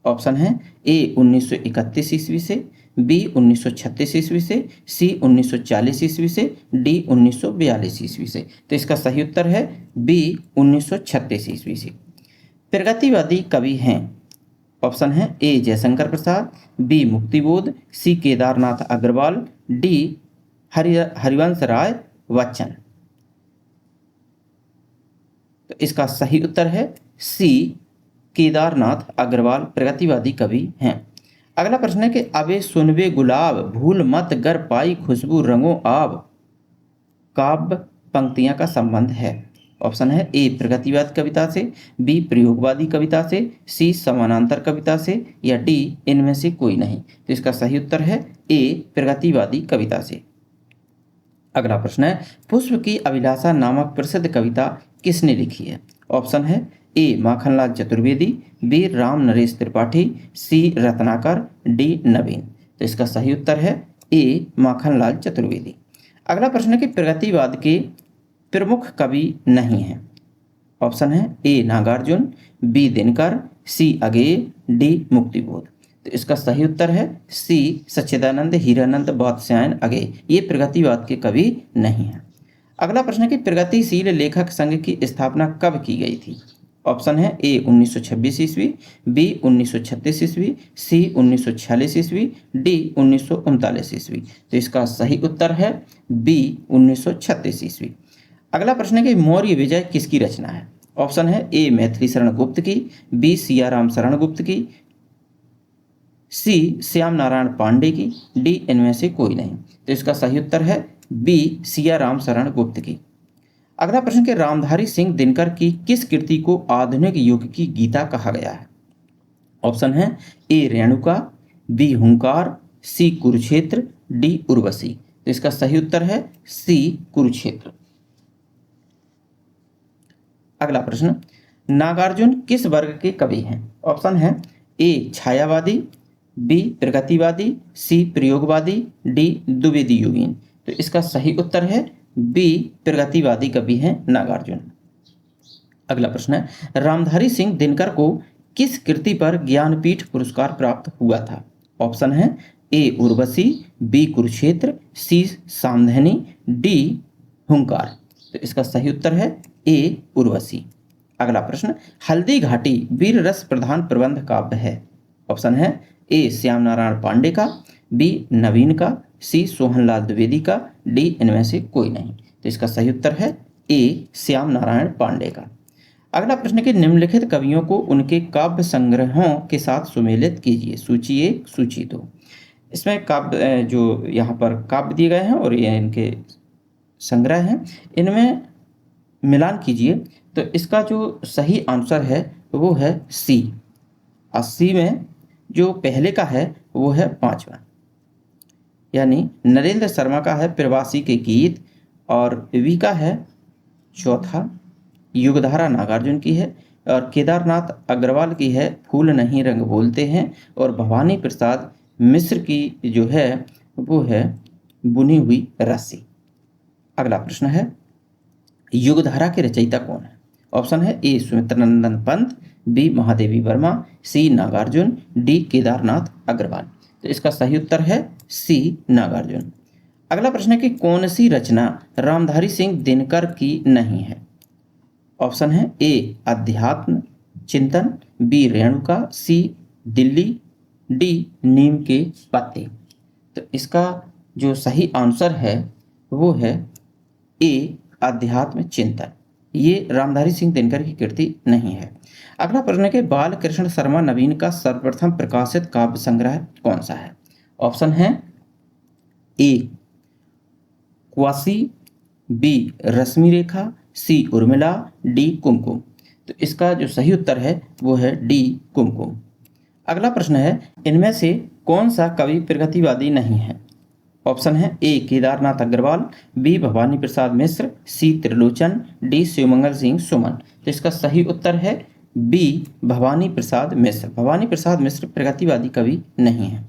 S1: ऑप्शन है ए 1931 ईस्वी से, बी 1936 ईस्वी से, सी 1940 ईस्वी से, डी 1942 ईस्वी से। तो इसका सही उत्तर है बी 1936 ईस्वी से। प्रगतिवादी कवि हैं, ऑप्शन है ए जयशंकर प्रसाद, बी मुक्तिबोध, सी केदारनाथ अग्रवाल, डी हरिवंश राय बच्चन। तो इसका सही उत्तर है सी केदारनाथ अग्रवाल प्रगतिवादी कवि हैं। अगला प्रश्न है कि अबे सुनबे गुलाब भूल मत गर पाई खुशबू रंगों आब काव्य पंक्तियां का संबंध है? ऑप्शन है ए प्रगतिवाद कविता से, बी प्रयोगवादी कविता से, सी समानांतर कविता से, या डी इनमें से कोई नहीं। तो इसका सही उत्तर है ए प्रगतिवादी कविता से। अगला प्रश्न है, पुष्प की अभिलाषा नामक प्रसिद्ध कविता किसने लिखी है? ऑप्शन है ए माखनलाल चतुर्वेदी, बी राम नरेश त्रिपाठी, सी रत्नाकर, डी नवीन। तो इसका सही उत्तर है ए माखनलाल चतुर्वेदी। अगला प्रश्न है कि प्रगतिवाद के प्रमुख कवि नहीं हैं। ऑप्शन है A Nagarjun, B Dinkar, C अगेय, D Muktibodh. तो इसका सही उत्तर है सी सच्चिदानंद हीरानंद वात्स्यायन अगेय। ये प्रगतिवाद के कवि नहीं हैं। अगला प्रश्न है कि प्रगतिशील लेखक संघ की स्थापना कब की गई थी? ऑप्शन है ए 1926 ईस्वी, बी 1936 ईस्वी, सी 1946 ईस्वी, डी 1939 ईस्वी। तो इसका सही उत्तर है बी 1936 ईस्वी। अगला प्रश्न है कि मौर्य विजय किसकी रचना है? ऑप्शन है ए मैथिली शरण गुप्त की, बी सियाराम शरण गुप्त की, सी श्याम नारायण पांडे की, डी इनमें से कोई नहीं। तो इसका सही उत्तर है बी सियाराम शरण गुप्त की। अगला प्रश्न के रामधारी सिंह दिनकर की किस कृति को आधुनिक युग की गीता कहा गया है? ऑप्शन है ए रेणुका, बी हुंकार, सी कुरुक्षेत्र, डी उर्वशी। तो इसका सही उत्तर है सी कुरुक्षेत्र। अगला प्रश्न, नागार्जुन किस वर्ग के कवि हैं? ऑप्शन है ए छायावादी, बी प्रगतिवादी, सी प्रयोगवादी, डी द्विवेदी युगीन। तो इसका सही उत्तर है बी प्रगतिवादी कवि हैं नागार्जुन। अगला प्रश्न है, रामधारी सिंह दिनकर को किस कृति पर ज्ञानपीठ पुरस्कार प्राप्त हुआ था? ऑप्शन है ए उर्वशी, बी कुरुक्षेत्र, सी सामधनी, डी हुंकार। तो इसका सही उत्तर है ए उर्वशी। अगला प्रश्न, हल्दी घाटी वीर रस प्रधान प्रबंध काव्य है? ऑप्शन है ए श्याम नारायण पांडे का, बी नवीन का, सी सोहनलाल द्विवेदी का, डी इनमें से कोई नहीं। तो इसका सही उत्तर है ए श्याम नारायण पांडे का। अगला प्रश्न के निम्नलिखित कवियों को उनके काव्य संग्रहों के साथ सुमेलित कीजिए। सूची 1, सूची 2। इसमें काव्य जो यहाँ पर काव्य दिए गए हैं और ये इनके संग्रह हैं, इनमें मिलान कीजिए। तो इसका जो सही आंसर है वो है सी। 80 में जो पहले का है वो है 5वां, यानी नरेंद्र शर्मा का है प्रवासी के गीत, और वी का है 4था, युगधारा नागार्जुन की है, और केदारनाथ अग्रवाल की है फूल नहीं रंग बोलते हैं, और भवानी प्रसाद मिश्र की जो है वो है बुनी हुई रस्सी। अगला प्रश्न है, युगधारा के रचयिता कौन है? ऑप्शन है ए सुमित्रानंदन पंत, बी महादेवी वर्मा, सी नागार्जुन, डी केदारनाथ अग्रवाल। तो इसका सही उत्तर है सी नागार्जुन। अगला प्रश्न है कि कौन सी रचना रामधारी सिंह दिनकर की नहीं है? ऑप्शन है ए अध्यात्म चिंतन, बी रेणुका, सी दिल्ली, डी नीम के पत्ते। तो इसका जो सही आंसर है वो है ए, अध्यात्म चिंतन। ये रामधारी सिंह दिनकर की कृति नहीं है। अगला प्रश्न है कि बाल कृष्ण शर्मा नवीन का सर्वप्रथम प्रकाशित काव्य संग्रह कौन सा है? ऑप्शन है ए क्वासी, बी रश्मि रेखा, सी उर्मिला, डी कुमकुम। तो इसका जो सही उत्तर है वो है डी कुमकुम। अगला प्रश्न है इनमें से कौन सा कवि प्रगतिवादी नहीं है? ऑप्शन है ए केदारनाथ अग्रवाल, बी भवानी प्रसाद मिश्र, सी त्रिलोचन, डी शिवमंगल सिंह सुमन। तो इसका सही उत्तर है बी भवानी प्रसाद मिश्र। भवानी प्रसाद मिश्र प्रगतिवादी कवि नहीं है।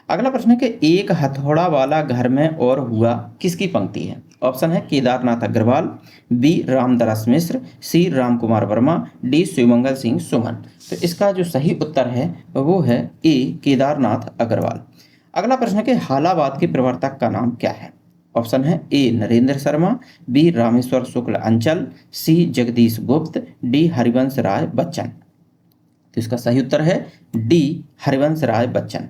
S1: अगला प्रश्न है कि एक हथौड़ा वाला घर में और हुआ किसकी पंक्ति है? ऑप्शन है केदारनाथ अग्रवाल, बी रामदास मिश्र, सी राम कुमार वर्मा, डी शिवमंगल सिंह सुमन। तो इसका जो सही उत्तर है वो है ए केदारनाथ अग्रवाल। अगला प्रश्न है कि हालावाद के प्रवर्तक का नाम क्या है? ऑप्शन है ए नरेंद्र शर्मा, बी रामेश्वर शुक्ल अंचल, सी जगदीश गुप्त, डी हरिवंश राय बच्चन। तो इसका सही उत्तर है डी हरिवंश राय बच्चन।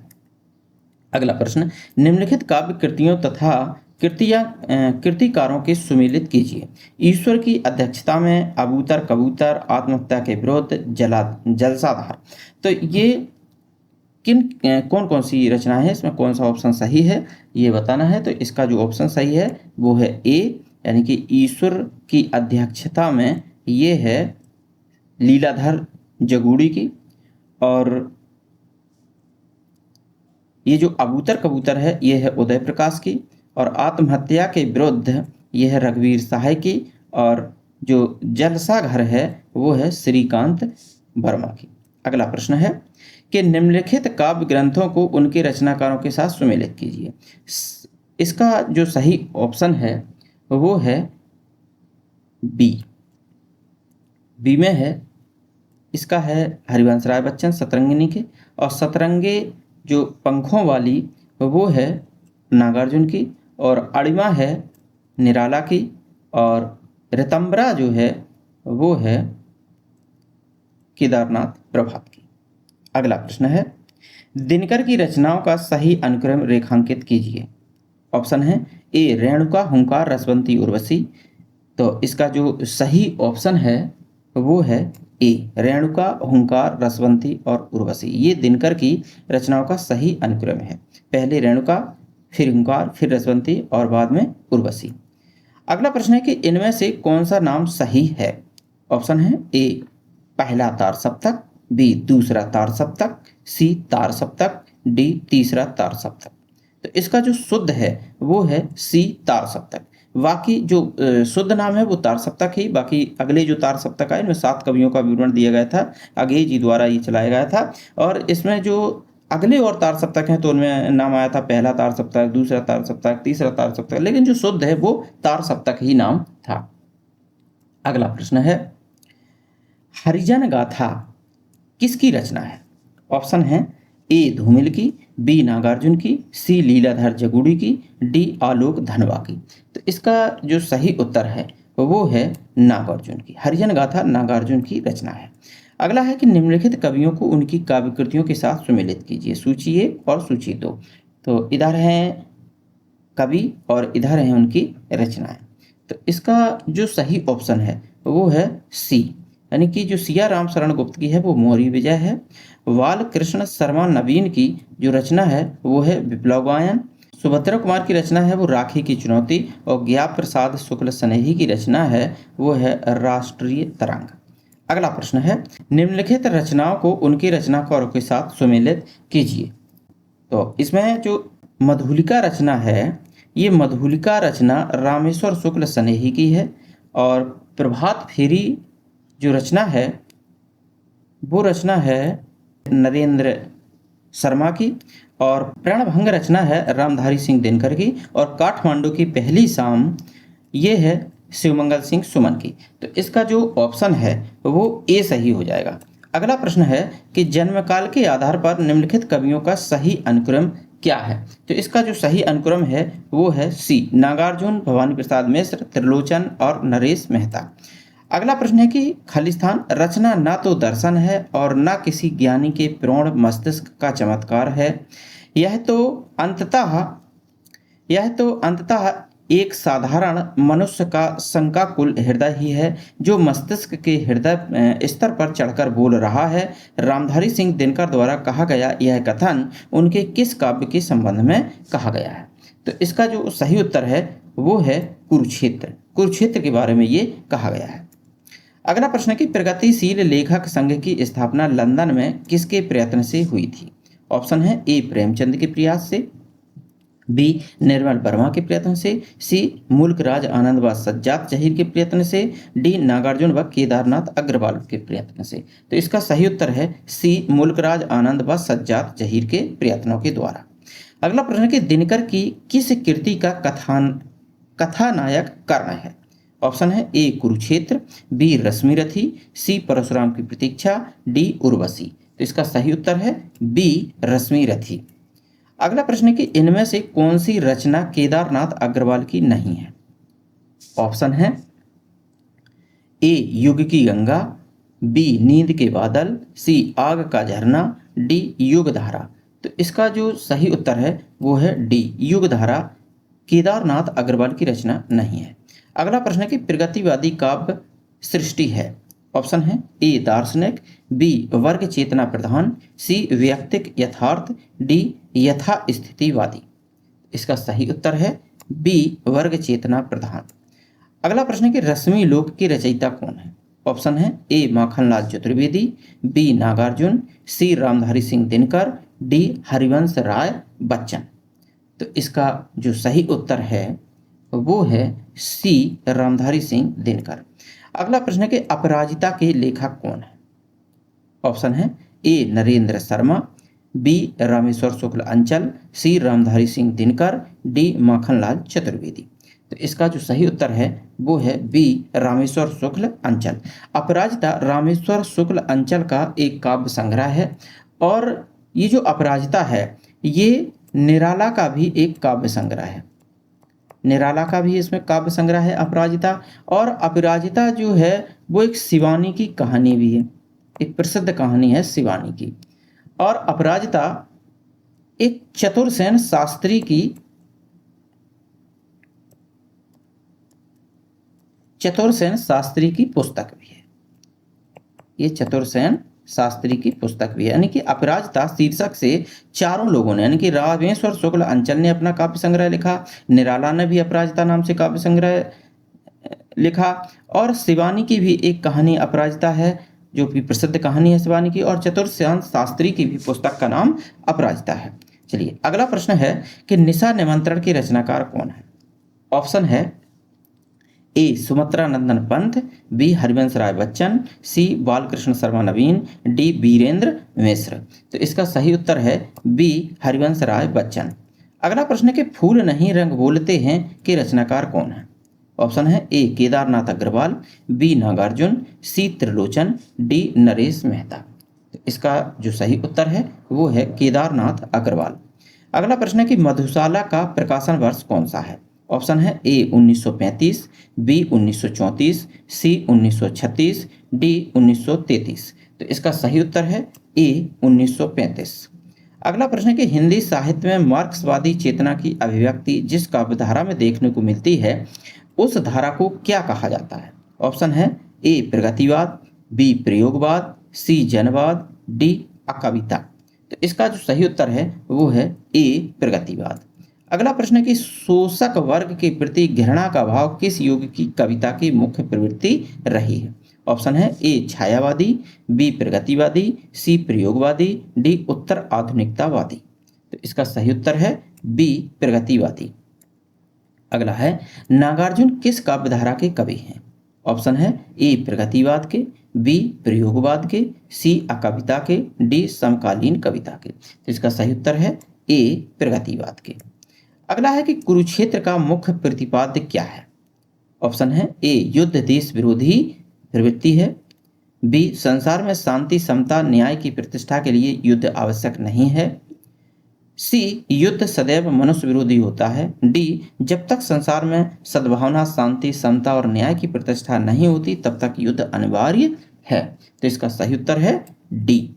S1: अगला प्रश्न, निम्नलिखित काव्य कृतियों तथा कृतिकारों के सुमेलित कीजिए। ईश्वर की अध्यक्षता में, अबूतर कबूतर, आत्महत्या के विरुद्ध, जलसाधार। तो ये कौन कौन सी रचनाएं हैं, इसमें कौन सा ऑप्शन सही है ये बताना है। तो इसका जो ऑप्शन सही है वो है ए, यानी कि ईश्वर की अध्यक्षता में ये है लीलाधर जगूड़ी की, और ये जो अबूतर कबूतर है ये है उदय प्रकाश की, और आत्महत्या के विरुद्ध ये है रघुवीर सहाय की, और जो जलसा घर है वो है श्रीकांत वर्मा की। अगला प्रश्न है कि निम्नलिखित काव्य ग्रंथों को उनके रचनाकारों के साथ सुमेलित कीजिए। इसका जो सही ऑप्शन है वो है बी। बी में है, इसका है हरिवंश राय बच्चन सतरंगिनी के, और सतरंगे जो पंखों वाली वो है नागार्जुन की, और अड़िमा है निराला की, और ऋतंबरा जो है वो है केदारनाथ प्रभात की। अगला प्रश्न है दिनकर की रचनाओं का सही अनुक्रम रेखांकित कीजिए। ऑप्शन है ए रेणुका, हुंकार, रसवंती, उर्वशी। तो इसका जो सही ऑप्शन है वो है ए रेणुका, हुंकार, रसवंती और उर्वशी। ये दिनकर की रचनाओं का सही अनुक्रम है। पहले रेणुका, फिर हुंकार, फिर रसवंती और बाद में उर्वशी। अगला प्रश्न है कि इनमें से कौन सा नाम सही है? ऑप्शन है ए पहला तार सप्तक, बी दूसरा तार सप्तक, सी तार सप्तक, डी तीसरा तार सप्तक। तो इसका जो शुद्ध है वो है सी तार सप्तक। बाकी जो शुद्ध नाम है वो तार सप्तक ही, बाकी अगले जो तार सप्तक आए इनमें 7 कवियों का विवरण दिया गया था, अगेय जी द्वारा ये चलाया गया था। और इसमें जो अगले और तार सप्तक हैं तो उनमें नाम आया था पहला तार सप्तक, दूसरा तार सप्तक, तीसरा तार सप्तक, लेकिन जो शुद्ध है वो तार सप्तक ही नाम था। अगला प्रश्न है हरिजन गाथा किसकी रचना है? ऑप्शन है ए धूमिल की, बी नागार्जुन की, सी लीलाधर जगूड़ी की, डी आलोक धनवा की। तो इसका जो सही उत्तर है वो है नागार्जुन की। हरिजन गाथा नागार्जुन की रचना है। अगला है कि निम्नलिखित कवियों को उनकी काव्य कृतियों के साथ सुमेलित कीजिए। सूची 1 और सूची 2। तो इधर हैं कवि और इधर हैं उनकी रचनाएं। तो इसका जो सही ऑप्शन है वो है सी, यानी कि जो सिया राम शरण गुप्त की है वो मोहरी विजय है। बाल कृष्ण शर्मा नवीन की जो रचना है वो है विप्लव गायन। सुभद्रा कुमार की रचना है वो राखी की चुनौती, और ज्ञा प्रसाद शुक्ल स्नेही की रचना है वो है राष्ट्रीय तरंग। अगला प्रश्न है निम्नलिखित रचनाओं को उनके रचनाकारों के साथ सुमेलित कीजिए। तो इसमें जो मधुलिका रचना है ये मधुलिका रचना रामेश्वर शुक्ल स्नेही की है, और प्रभात फेरी जो रचना है वो रचना है नरेंद्र शर्मा की, और प्रणभंग रचना है रामधारी सिंह दिनकर की, और काठमांडू की पहली शाम ये है शिवमंगल सिंह सुमन की। तो इसका जो ऑप्शन है वो ए सही हो जाएगा। अगला प्रश्न है कि जन्मकाल के आधार पर निम्नलिखित कवियों का सही अनुक्रम क्या है? तो इसका जो सही अनुक्रम है वो है सी नागार्जुन, भवानी प्रसाद मिश्र, त्रिलोचन और नरेश मेहता। अगला प्रश्न है कि खालिस्तान रचना ना तो दर्शन है और ना किसी ज्ञानी के प्रौढ़ मस्तिष्क का चमत्कार है, यह तो अंततः यह तो अंततः एक साधारण मनुष्य का शंकाकुल हृदय ही है, जो मस्तिष्क के हृदय स्तर पर चढ़कर बोल रहा है। रामधारी सिंह दिनकर द्वारा कहा गया यह कथन उनके किस काव्य के संबंध में कहा गया है? तो इसका जो सही उत्तर है वो है कुरुक्षेत्र। कुरुक्षेत्र के बारे में ये कहा गया है। अगला प्रश्न है कि प्रगतिशील लेखक संघ की स्थापना लंदन में किसके प्रयत्न से हुई थी? ऑप्शन है ए प्रेमचंद के प्रयास से, बी निर्मल वर्मा के प्रयत्न से, सी मुल्कराज आनंद व सज्जाद जहीर के प्रयत्न से, डी नागार्जुन व केदारनाथ अग्रवाल के प्रयत्न से। तो इसका सही उत्तर है सी मुल्कराज आनंद व सज्जाद जहीर के प्रयत्नों के द्वारा। अगला प्रश्न है कि दिनकर की किस कृति का कथानायक कर्ण है? ऑप्शन है ए कुरुक्षेत्र, बी रश्मिरथी, सी परशुराम की प्रतीक्षा, डी उर्वशी। तो इसका सही उत्तर है बी रश्मिरथी। अगला प्रश्न है कि इनमें से कौन सी रचना केदारनाथ अग्रवाल की नहीं है? ऑप्शन है ए युग की गंगा, बी नींद के बादल, सी आग का झरना, डी युगधारा। तो इसका जो सही उत्तर है वो है डी युगधारा केदारनाथ अग्रवाल की रचना नहीं है। अगला प्रश्न है कि प्रगतिवादी काव्य सृष्टि है। ऑप्शन है ए दार्शनिक, बी वर्ग चेतना प्रधान, सी व्यक्तिक यथार्थ, डी यथा स्थितिवादी। इसका सही उत्तर है बी वर्ग चेतना प्रधान। अगला प्रश्न है कि रश्मि लोक की रचयिता कौन है? ऑप्शन है ए माखनलाल चतुर्वेदी, बी नागार्जुन, सी रामधारी सिंह दिनकर, डी हरिवंश राय बच्चन। तो इसका जो सही उत्तर है वो है सी रामधारी सिंह दिनकर। अगला प्रश्न है कि अपराजिता के लेखक कौन है? ऑप्शन है ए नरेंद्र शर्मा, बी रामेश्वर शुक्ल अंचल, सी रामधारी सिंह दिनकर, डी माखनलाल चतुर्वेदी। तो इसका जो सही उत्तर है वो है बी रामेश्वर शुक्ल अंचल। अपराजिता रामेश्वर शुक्ल अंचल का एक काव्य संग्रह है और ये जो अपराजिता है ये निराला का भी एक काव्य संग्रह है। निराला का भी इसमें काव्य संग्रह है अपराजिता। और अपराजिता जो है वो एक शिवानी की कहानी भी है, एक प्रसिद्ध कहानी है शिवानी की। और अपराजिता एक चतुर्सेन शास्त्री की पुस्तक भी है। ये चतुर्सेन शास्त्री की पुस्तक भी है। यानी कि अपराजिता शीर्षक से चारों लोगों ने, यानी कि रामेश्वर शुक्ल अंचल ने अपना काव्य संग्रह लिखा, निराला ने भी अपराजिता नाम से काव्य संग्रह लिखा, और शिवानी की भी एक कहानी अपराजिता है जो कि प्रसिद्ध कहानी है शिवानी की, और चतुर्सेन शास्त्री की भी पुस्तक का नाम अपराजिता है। चलिए अगला प्रश्न है कि निशा निमंत्रण के रचनाकार कौन है? ऑप्शन है ए सुमित्रा नंदन पंत, बी हरिवंश राय बच्चन, सी बालकृष्ण शर्मा नवीन, डी वीरेंद्र मिश्र। तो इसका सही उत्तर है बी हरिवंश राय बच्चन। अगला प्रश्न है कि फूल नहीं रंग बोलते हैं के रचनाकार कौन है? ऑप्शन है ए केदारनाथ अग्रवाल, बी नागार्जुन, सी त्रिलोचन, डी नरेश मेहता। तो इसका जो सही उत्तर है वो है केदारनाथ अग्रवाल। अगला प्रश्न है कि मधुशाला का प्रकाशन वर्ष कौन सा है? ऑप्शन है ए 1935, बी 1934, सी 1936, डी 1933। तो इसका सही उत्तर है ए 1935। अगला प्रश्न है कि हिंदी साहित्य में मार्क्सवादी चेतना की अभिव्यक्ति जिस काव्यधारा में देखने को मिलती है उस धारा को क्या कहा जाता है? ऑप्शन है ए प्रगतिवाद, बी प्रयोगवाद, सी जनवाद, डी अकविता। तो इसका जो सही उत्तर है वो है ए प्रगतिवाद। अगला प्रश्न है कि शोषक वर्ग के प्रति घृणा का भाव किस युग की कविता की मुख्य प्रवृत्ति रही है? ऑप्शन है ए छायावादी, बी प्रगतिवादी, सी प्रयोगवादी, डी उत्तर आधुनिकतावादी। तो इसका सही उत्तर है बी प्रगतिवादी। अगला है नागार्जुन किस काव्यधारा के कवि हैं? ऑप्शन है ए प्रगतिवाद के, बी प्रयोगवाद के, सी अकविता के, डी समकालीन कविता के। तो इसका सही उत्तर है ए प्रगतिवाद के। अगला है कि कुरुक्षेत्र का मुख्य प्रतिपाद्य क्या है? ऑप्शन है ए युद्ध देश विरोधी प्रवृत्ति है, बी संसार में शांति समता न्याय की प्रतिष्ठा के लिए युद्ध आवश्यक नहीं है, सी युद्ध सदैव मनुष्य विरोधी होता है, डी जब तक संसार में सद्भावना शांति समता और न्याय की प्रतिष्ठा नहीं होती तब तक युद्ध अनिवार्य है। तो इसका सही उत्तर है डी।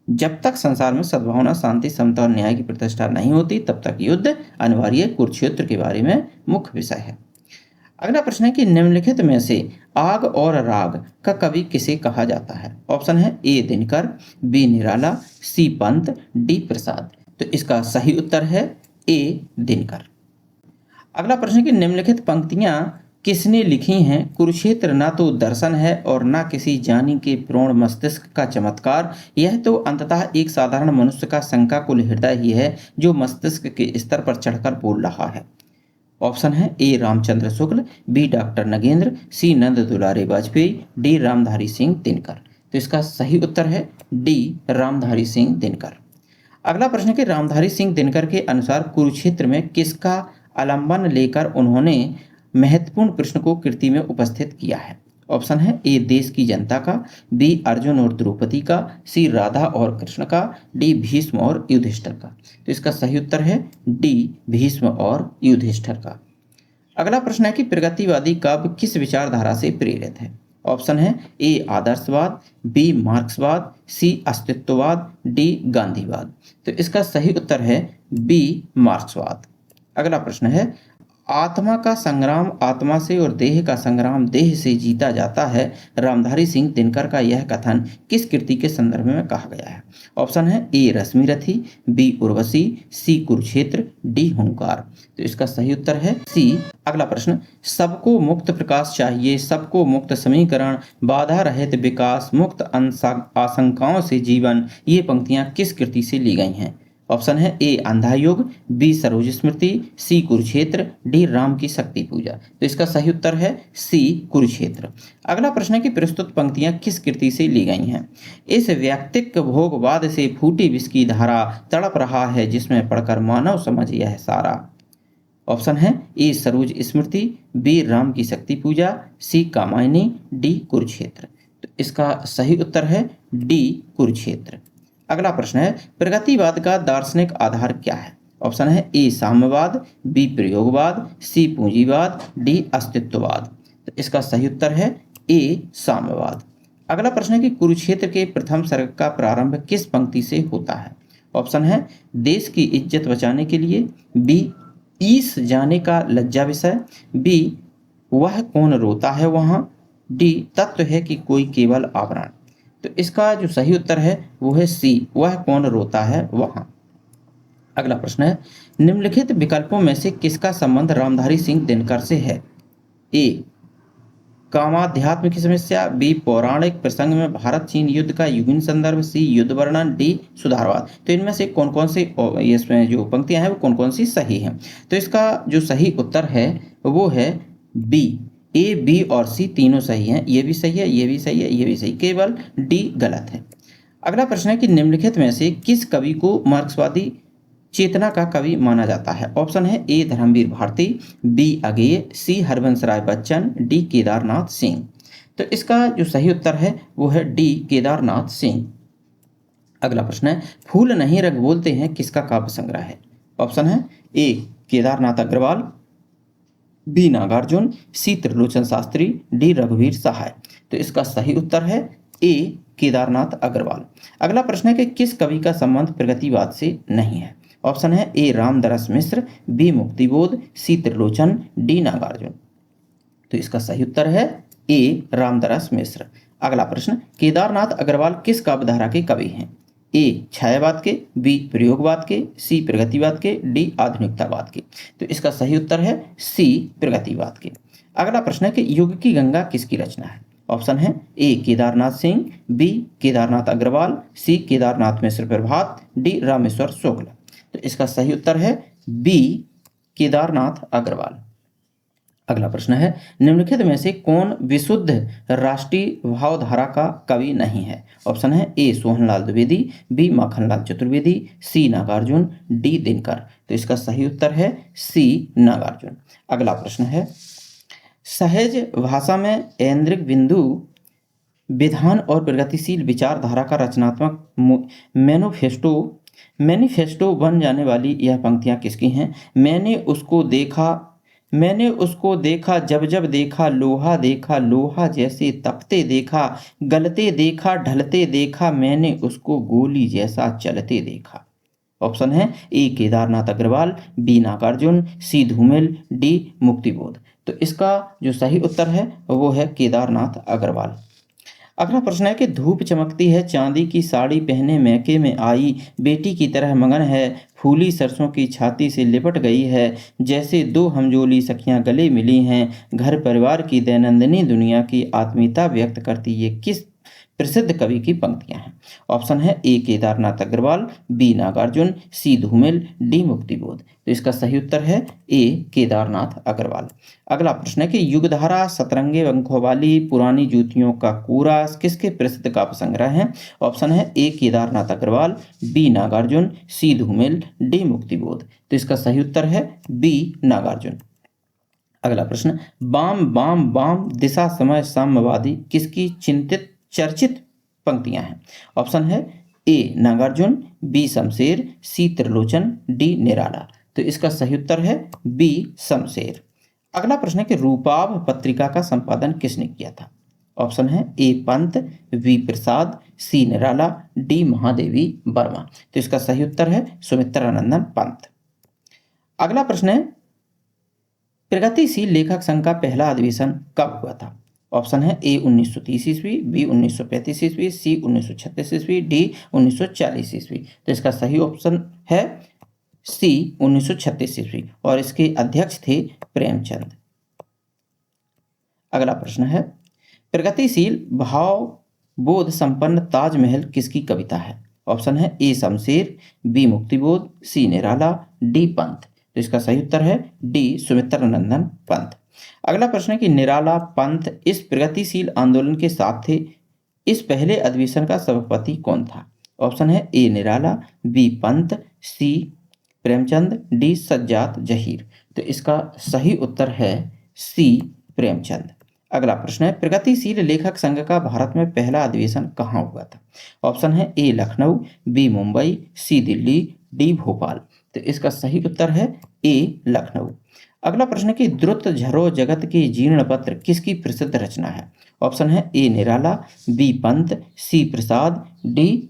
S1: जब तक संसार में सद्भावना, शांति, समता और न्याय की प्रतिष्ठा नहीं होती तब तक युद्ध अनिवार्य। कुरुक्षेत्र के बारे में मुख्य विषय है। अगला प्रश्न है कि निम्नलिखित में से आग और राग का कवि किसे कहा जाता है? ऑप्शन है ए दिनकर, बी निराला, सी पंत, डी प्रसाद। तो इसका सही उत्तर है ए दिनकर। अगला प्रश्न है कि निम्नलिखित पंक्तियां किसने लिखी हैं? कुरुक्षेत्र ना तो दर्शन है और ना किसी जानी के प्रौढ़ मस्तिष्क का चमत्कार, यह तो अंततः एक साधारण मनुष्य का शंकाकुल हृदय ही है जो मस्तिष्क के स्तर पर चढ़कर बोल रहा है। ऑप्शन है ए रामचंद्र शुक्ल, बी डॉक्टर नगेंद्र, सी नंद दुलारे वाजपेयी, डी रामधारी सिंह दिनकर। तो इसका सही उत्तर है डी रामधारी सिंह दिनकर। अगला प्रश्न है कि रामधारी सिंह दिनकर के अनुसार कुरुक्षेत्र में किसका आलंबन लेकर उन्होंने महत्वपूर्ण प्रश्न को कृति में उपस्थित किया है? ऑप्शन है ए देश की जनता का, बी अर्जुन और द्रौपदी का, सी राधा और कृष्ण का, डी भीष्म और युधिष्ठिर का। तो इसका सही उत्तर है डी भीष्म और युधिष्ठिर का। अगला प्रश्न है कि प्रगतिवादी काव्य किस विचारधारा से प्रेरित है? ऑप्शन है ए आदर्शवाद, बी मार्क्सवाद, सी अस्तित्ववाद, डी गांधीवाद। तो इसका सही उत्तर है बी मार्क्सवाद। अगला प्रश्न है आत्मा का संग्राम आत्मा से और देह का संग्राम देह से जीता जाता है। रामधारी सिंह दिनकर का यह कथन किस कृति के संदर्भ में कहा गया है? ऑप्शन है ए रश्मिरथी, बी उर्वशी, सी कुरुक्षेत्र, डी हुंकार। तो इसका सही उत्तर है सी। अगला प्रश्न सबको मुक्त प्रकाश चाहिए, सबको मुक्त समीकरण, बाधा रहित विकास, मुक्त आशंकाओं से जीवन, ये पंक्तियां किस कृति से ली गई हैं? ऑप्शन है ए अंधा युग, बी सरोज स्मृति, सी कुरुक्षेत्र, डी राम की शक्ति पूजा। तो इसका सही उत्तर है सी कुरुक्षेत्र। अगला प्रश्न है कि प्रस्तुत पंक्तियां किस कृति से ली गई हैं? इस व्यक्तिक भोगवाद से फूटी विष की धारा, तड़प रहा है जिसमें पढ़कर मानव समझ यह सारा। ऑप्शन है ए सरोज स्मृति, बी राम की शक्ति पूजा, सी कामायनी, डी कुरुक्षेत्र। तो इसका सही उत्तर है डी कुरुक्षेत्र। अगला प्रश्न है प्रगतिवाद का दार्शनिक आधार क्या है? ऑप्शन है ए साम्यवाद, बी प्रयोगवाद, सी पूंजीवाद, डी अस्तित्ववाद। तो इसका सही उत्तर है ए साम्यवाद। अगला प्रश्न है कि कुरुक्षेत्र के प्रथम सर्ग का प्रारंभ किस पंक्ति से होता है? ऑप्शन है देश की इज्जत बचाने के लिए, बी ईस जाने का लज्जा विषय, बी वह कौन रोता है वहाँ, डी तत्व है कि कोई केवल आवरण। तो इसका जो सही उत्तर है वो है सी वह कौन रोता है वहाँ। अगला प्रश्न है निम्नलिखित विकल्पों में से किसका संबंध रामधारी सिंह दिनकर से है? ए कामाध्यात्म की समस्या, बी पौराणिक प्रसंग में भारत चीन युद्ध का युगीन संदर्भ, सी युद्ध वर्णन, डी सुधारवाद। तो इनमें से कौन कौन सी इसमें जो पंक्तियां हैं वो कौन कौन सी सही हैं? तो इसका जो सही उत्तर है वो है बी। ए बी और सी तीनों सही हैं, ये भी सही है, ये भी सही है, ये भी सही, केवल डी गलत है। अगला प्रश्न है कि निम्नलिखित में से किस कवि को मार्क्सवादी चेतना का कवि माना जाता है? ऑप्शन है ए धर्मवीर भारती, बी अगेय, सी हरबंस राय बच्चन, डी केदारनाथ सिंह। तो इसका जो सही उत्तर है वो है डी केदारनाथ सिंह। अगला प्रश्न है फूल नहीं रग बोलते हैं किसका काव्य संग्रह है? ऑप्शन है ए केदारनाथ अग्रवाल, बी नागार्जुन, सी त्रिलोचन शास्त्री, डी रघुवीर सहाय। तो इसका सही उत्तर है ए केदारनाथ अग्रवाल। अगला प्रश्न है कि किस कवि का संबंध प्रगतिवाद से नहीं है? ऑप्शन है ए रामदरस मिश्र, बी मुक्तिबोध, सी त्रिलोचन, डी नागार्जुन। तो इसका सही उत्तर है ए रामदरस मिश्र। अगला प्रश्न केदारनाथ अग्रवाल किस काव्यधारा के कवि हैं? ए छायावाद के, बी प्रयोगवाद के, सी प्रगतिवाद के, डी आधुनिकतावाद के। तो इसका सही उत्तर है सी प्रगतिवाद के। अगला प्रश्न है कि युग की गंगा किसकी रचना है? ऑप्शन है ए केदारनाथ सिंह, बी केदारनाथ अग्रवाल, सी केदारनाथ मिश्र प्रभात, डी रामेश्वर शुक्ल। तो इसका सही उत्तर है बी केदारनाथ अग्रवाल। अगला प्रश्न है निम्नलिखित में से कौन विशुद्ध राष्ट्रीय भावधारा का कवि नहीं है? ऑप्शन है ए सोहनलाल द्विवेदी, बी माखनलाल चतुर्वेदी, सी नागार्जुन, डी दिनकर। तो इसका सही उत्तर है सी नागार्जुन। अगला प्रश्न है सहज भाषा में ऐन्द्रिक बिंदु विधान और प्रगतिशील विचारधारा का रचनात्मक मैनिफेस्टो बन जाने वाली यह पंक्तियां किसकी हैं? मैंने उसको देखा मैंने उसको देखा जब जब देखा, देखा लोहा जैसे तपते देखा, गलते देखा ढलते देखा, मैंने उसको गोली जैसा चलते देखा। ऑप्शन है ए केदारनाथ अग्रवाल, बी नागार्जुन, सी धूमिल, डी मुक्तिबोध। तो इसका जो सही उत्तर है वो है केदारनाथ अग्रवाल। अगला प्रश्न है कि धूप चमकती है चांदी की साड़ी पहने मैके में आई, बेटी की तरह मगन है, फूली सरसों की छाती से लिपट गई है, जैसे दो हमजोली सखियां गले मिली हैं, घर परिवार की दैनंदिनी दुनिया की आत्मीयता व्यक्त करती ये किस प्रसिद्ध कवि की पंक्तियां हैं। ऑप्शन है ए केदारनाथ अग्रवाल, बी नागार्जुन, सी धूमिल, डी मुक्तिबोध। तो इसका सही उत्तर है ए केदारनाथ अग्रवाल। अगला प्रश्न है कि युगधारा, सतरंगे पंखों वाली, पुरानी जूतियों का कूड़ा किसके प्रसिद्ध काव्य संग्रह है। ऑप्शन है ए केदारनाथ अग्रवाल, बी नागार्जुन, सी धूमिल, डी मुक्तिबोध। तो इसका सही उत्तर है बी नागार्जुन। अगला प्रश्न, बाम बाम बाम दिशा समय साम्यवादी किसकी चिंतित चर्चित पंक्तियां हैं। ऑप्शन है A Nagarjun, B Shamsher, C Trilochan, D निराला। तो इसका सही उत्तर है बी शमशेर। अगला प्रश्न है कि रूपाभ पत्रिका का संपादन किसने किया था। ऑप्शन है A Pant, B Prasad, C Nirala, D Mahadevi Verma. तो इसका सही उत्तर है सुमित्रानंदन पंत। अगला प्रश्न है प्रगतिशील लेखक संघ का पहला अधिवेशन कब हुआ था। ऑप्शन है ए 1930 ईस्वी, बी 1935 ईस्वी, सी 1936 ईस्वी, डी 1940 ईस्वी। तो इसका सही ऑप्शन है सी 1936 ईस्वी और इसके अध्यक्ष थे प्रेमचंद। अगला प्रश्न है प्रगतिशील भाव बोध संपन्न ताजमहल किसकी कविता है। ऑप्शन है ए शमशेर, बी मुक्तिबोध, सी निराला, डी पंत। तो इसका सही उत्तर है डी सुमित्रानंदन पंत। अगला प्रश्न है कि निराला पंत इस प्रगतिशील आंदोलन के साथ थे, इस पहले अधिवेशन का सभापति कौन था। ऑप्शन है ए निराला, बी पंत, सी प्रेमचंद, डी सज्जाद जहीर। तो इसका सही उत्तर है सी प्रेमचंद। अगला प्रश्न है प्रगतिशील लेखक संघ का भारत में पहला अधिवेशन कहाँ हुआ था। ऑप्शन है ए लखनऊ, बी मुंबई, सी दिल्ली, डी भोपाल। तो इसका सही उत्तर है ए लखनऊ। अगला प्रश्न है कि द्रुत झरो जगत की जीर्ण पत्र किसकी प्रसिद्ध रचना है। ऑप्शन है ए निराला, बी पंत, सी प्रसाद, डी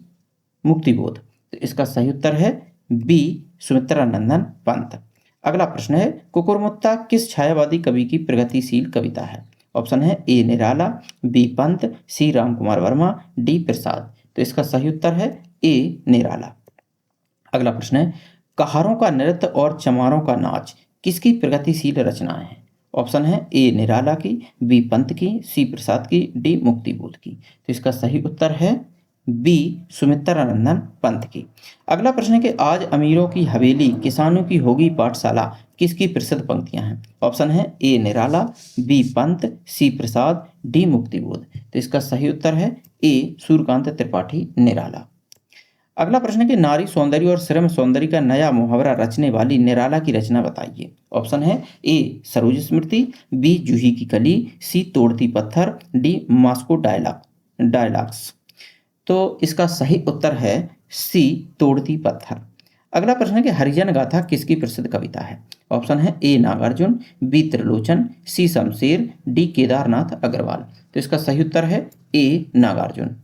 S1: मुक्तिबोध। तो इसका सही उत्तर है बी सुमित्रानंदन पंत। अगला प्रश्न है कुकुरमुत्ता किस छायावादी कवि की प्रगतिशील कविता है। ऑप्शन है ए निराला, बी पंत, सी रामकुमार वर्मा, डी प्रसाद। तो इसका सही उत्तर है ए निराला। अगला प्रश्न है कहारों का नृत्य और चमारों का नाच किसकी प्रगतिशील रचनाएं हैं। ऑप्शन है ए निराला की, बी पंत की, सी प्रसाद की, डी मुक्तिबोध की। तो इसका सही उत्तर है बी सुमित्रानंदन पंत की। अगला प्रश्न है कि आज अमीरों की हवेली किसानों की होगी पाठशाला किसकी प्रसिद्ध पंक्तियां हैं। ऑप्शन है ए निराला, बी पंत, सी प्रसाद, डी मुक्तिबोध। तो इसका सही उत्तर है ए सूर्यकांत त्रिपाठी निराला। अगला प्रश्न है कि नारी सौंदर्य और श्रम सौंदर्य का नया मुहावरा रचने वाली निराला की रचना बताइए। ऑप्शन है ए सरोज स्मृति, बी जूही की कली, सी तोड़ती पत्थर, डी मास्को डायलॉग्स। तो इसका सही उत्तर है सी तोड़ती पत्थर। अगला प्रश्न है कि हरिजन गाथा किसकी प्रसिद्ध कविता है। ऑप्शन है A Nagarjun, B Trilochan, C Shamsher, D Kedarnath Agarwal. तो इसका सही उत्तर है ए नागार्जुन।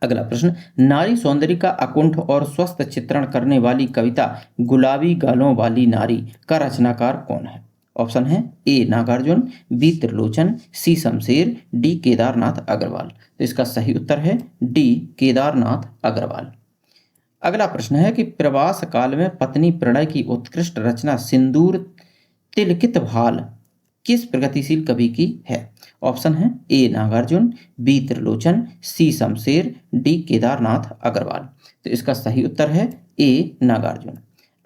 S1: अगला प्रश्न नारी सौंदर्य का अकुंठ और स्वस्थ चित्रण करने वाली कविता गुलाबी गालों वाली नारी का रचनाकार कौन है। ऑप्शन है A Nagarjun, B Trilochan, C Shamsher, D Kedarnath Agarwal. तो इसका सही उत्तर है डी केदारनाथ अग्रवाल। अगला प्रश्न है कि प्रवास काल में पत्नी प्रणय की उत्कृष्ट रचना सिंदूर तिलकित भाल किस प्रगतिशील कवि की है। ऑप्शन है A Nagarjun, B Trilochan, C Shamsher, D Kedarnath Agarwal. तो इसका सही उत्तर है ए नागार्जुन।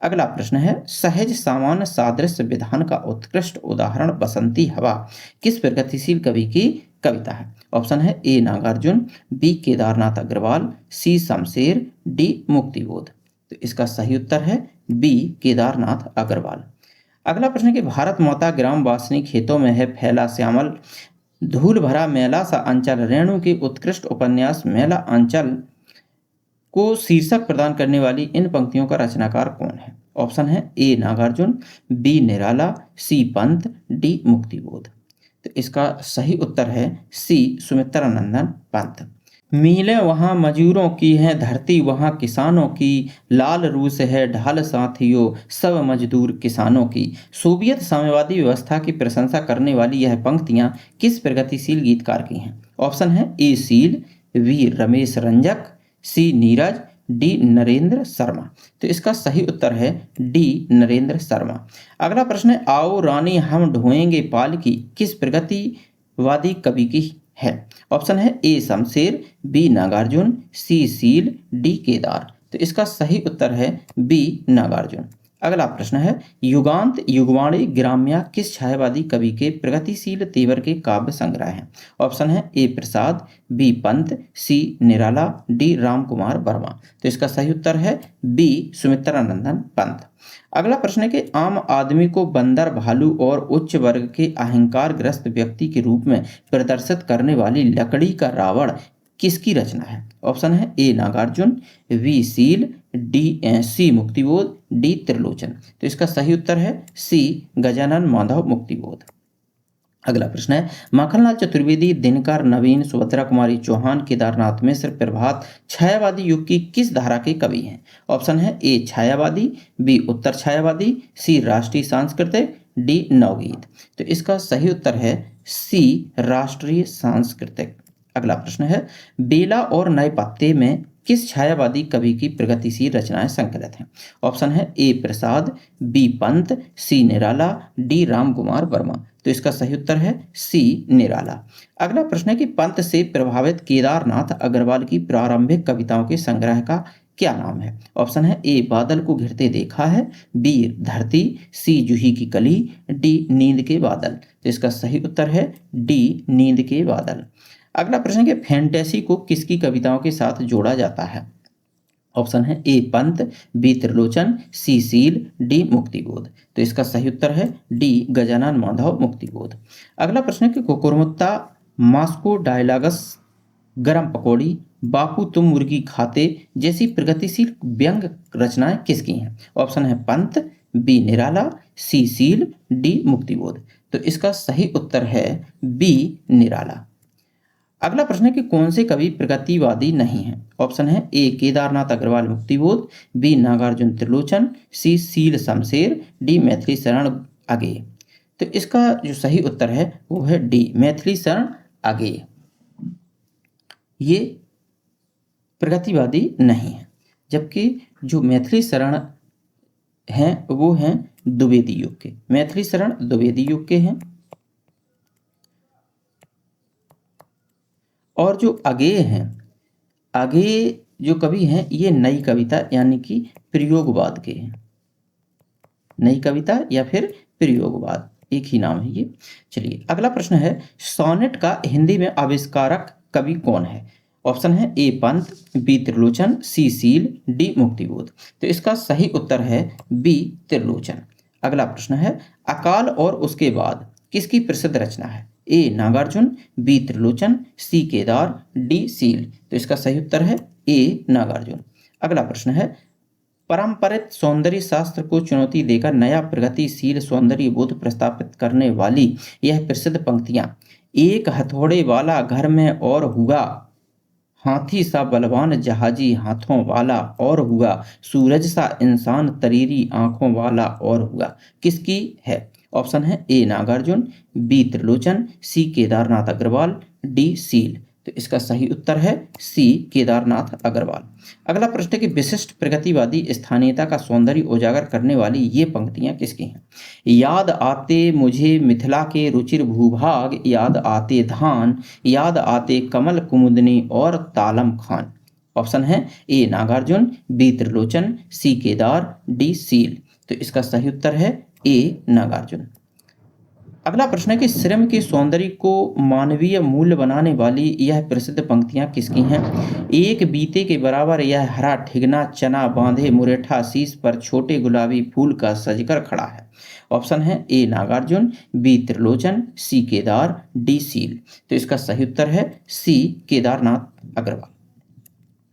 S1: अगला प्रश्न है सहज सामान्य सादृश्य विधान का उत्कृष्ट उदाहरण बसंती हवा किस प्रगतिशील कवि की कविता है। ऑप्शन है A Nagarjun, B Kedarnath Agarwal, C Shamsher, D Muktibodh. तो इसका सही उत्तर है बी केदारनाथ अग्रवाल। अगला प्रश्न है कि भारत माता ग्राम वासनी खेतों में है फैला श्यामल धूल भरा मेला सा अंचल रेणु के उत्कृष्ट उपन्यास मेला अंचल को शीर्षक प्रदान करने वाली इन पंक्तियों का रचनाकार कौन है। ऑप्शन है A Nagarjun, B Nirala, C Pant, D Muktibodh. तो इसका सही उत्तर है सी सुमित्रानंदन पंत। मीलें वहाँ मजूरों की हैं, धरती वहाँ किसानों की, लाल रूस है ढाल साथियों, सब मजदूर किसानों की। सोवियत साम्यवादी व्यवस्था की प्रशंसा करने वाली यह पंक्तियाँ किस प्रगतिशील गीतकार की हैं? ऑप्शन है ए सील, बी रमेश रंजक, सी नीरज, डी नरेंद्र शर्मा। तो इसका सही उत्तर है डी नरेंद्र शर्मा। अगला प्रश्न है, आओ रानी हम ढोएंगे पालकी किस प्रगतिवादी कवि की है? ऑप्शन है ए शमशेर, बी नागार्जुन, सी सील, डी केदार। तो इसका सही उत्तर है बी नागार्जुन। अगला प्रश्न है, युगांत युगवाणी ग्राम्या किस छायावादी कवि के प्रगतिशील तेवर के काव्य संग्रह हैं? ऑप्शन है ए प्रसाद, बी पंत, सी निराला, डी राम कुमार वर्मा। तो इसका सही उत्तर है बी सुमित्रानंदन पंत। अगला प्रश्न है कि आम आदमी को बंदर, भालू और उच्च वर्ग के अहंकार ग्रस्त व्यक्ति के रूप में प्रदर्शित करने वाली लकड़ी का रावण किसकी रचना है? ऑप्शन है A Nagarjun, B Sheel, D C Muktibodh, D Trilochan. तो इसका सही उत्तर है सी गजानन माधव मुक्तिबोध। अगला प्रश्न है, माखनलाल चतुर्वेदी, दिनकर, नवीन, सुभद्रा कुमारी चौहान, केदारनाथ मिश्र, प्रभात छायावादी युग की किस धारा के कवि हैं? ऑप्शन है ए छायावादी, बी उत्तर छायावादी, सी राष्ट्रीय सांस्कृतिक, डी नवगीत। तो इसका सही उत्तर है सी राष्ट्रीय सांस्कृतिक। अगला प्रश्न है, बेला और नए पत्ते में किस छायावादी कवि की प्रगतिशील रचनाएं संकलित हैं? ऑप्शन है ए प्रसाद, बी पंत, सी निराला, डी राम कुमार वर्मा। तो इसका सही उत्तर है सी निराला। अगला प्रश्न है कि पंत से प्रभावित केदारनाथ अग्रवाल की प्रारंभिक कविताओं के संग्रह का क्या नाम है? ऑप्शन है ए बादल को घिरते देखा है, बी धरती, सी जूही की कली, डी नींद के बादल। तो इसका सही उत्तर है डी नींद के बादल। अगला प्रश्न है कि फैंटेसी को किसकी कविताओं के साथ जोड़ा जाता है? ऑप्शन है A Pant, B Trilochan, C seal, D Muktibodh. तो इसका सही उत्तर है डी गजानन माधव मुक्तिबोध। अगला प्रश्न है कि कुकुरमुत्ता, मास्को डायलॉगस, गरम पकौड़ी, बापू तुम मुर्गी खाते जैसी प्रगतिशील व्यंग रचनाएं किसकी हैं? ऑप्शन है पंत, बी निराला, सी सील, डी मुक्तिबोध। तो इसका सही उत्तर है बी निराला। अगला प्रश्न है कि कौन से कवि प्रगतिवादी नहीं हैं? ऑप्शन है ए केदारनाथ अग्रवाल मुक्तिबोध, बी नागार्जुन त्रिलोचन, सी सील शमशेर, डी मैथिली शरण अगेय। तो इसका जो सही उत्तर है वो है डी मैथिली शरण अगेय। ये प्रगतिवादी नहीं है, जबकि जो मैथिली शरण हैं वो हैं द्विवेदी युग के। मैथिली शरण द्विवेदी युग के हैं। और जो अगेय हैं, अगेय जो कवि हैं ये नई कविता यानी कि प्रयोगवाद के हैं। नई कविता या फिर प्रयोगवाद एक ही नाम है ये। चलिए अगला प्रश्न है, सोनेट का हिंदी में आविष्कारक कवि कौन है? ऑप्शन है A Pant, B Trilochan, C seal, D Muktibodh. तो इसका सही उत्तर है बी त्रिलोचन। अगला प्रश्न है, अकाल और उसके बाद किसकी प्रसिद्ध रचना है? A Nagarjun, B Trilochan, C Kedar, D seal. तो इसका सही उत्तर है ए नागार्जुन। अगला प्रश्न है, पारंपरिक सौंदर्य शास्त्र को चुनौती देकर नया प्रगतिशील सौंदर्य बोध प्रस्तावित करने वाली यह प्रसिद्ध पंक्तियां, एक हथौड़े वाला घर में और हुआ, हाथी सा बलवान जहाजी हाथों वाला और हुआ, सूरज सा इंसान तरीरी आंखों वाला और हुआ, किसकी है? ऑप्शन है A Nagarjun, B Trilochan, C Kedarnath Agarwal, D seal. तो इसका सही उत्तर है सी केदारनाथ अग्रवाल। अगला प्रश्न है कि विशिष्ट प्रगतिवादी स्थानीयता का सौंदर्य उजागर करने वाली ये पंक्तियां किसकी हैं? याद आते मुझे मिथिला के रुचिर भूभाग, याद आते धान, याद आते कमल कुमुदनी और तालम खान। ऑप्शन है A Nagarjun, B Trilochan, C Kedar, D seal. तो इसका सही उत्तर है ए नागार्जुन। अगला प्रश्न है कि श्रम के सौंदर्य को मानवीय मूल्य बनाने वाली यह प्रसिद्ध पंक्तियां किसकी हैं? एक बीते के बराबर यह हरा ठिगना चना बांधे मुरेठा शीश पर छोटे गुलाबी फूल का सजकर खड़ा है। ऑप्शन है A Nagarjun, B Trilochan, C Kedar, D seal. तो इसका सही उत्तर है सी केदारनाथ अग्रवाल।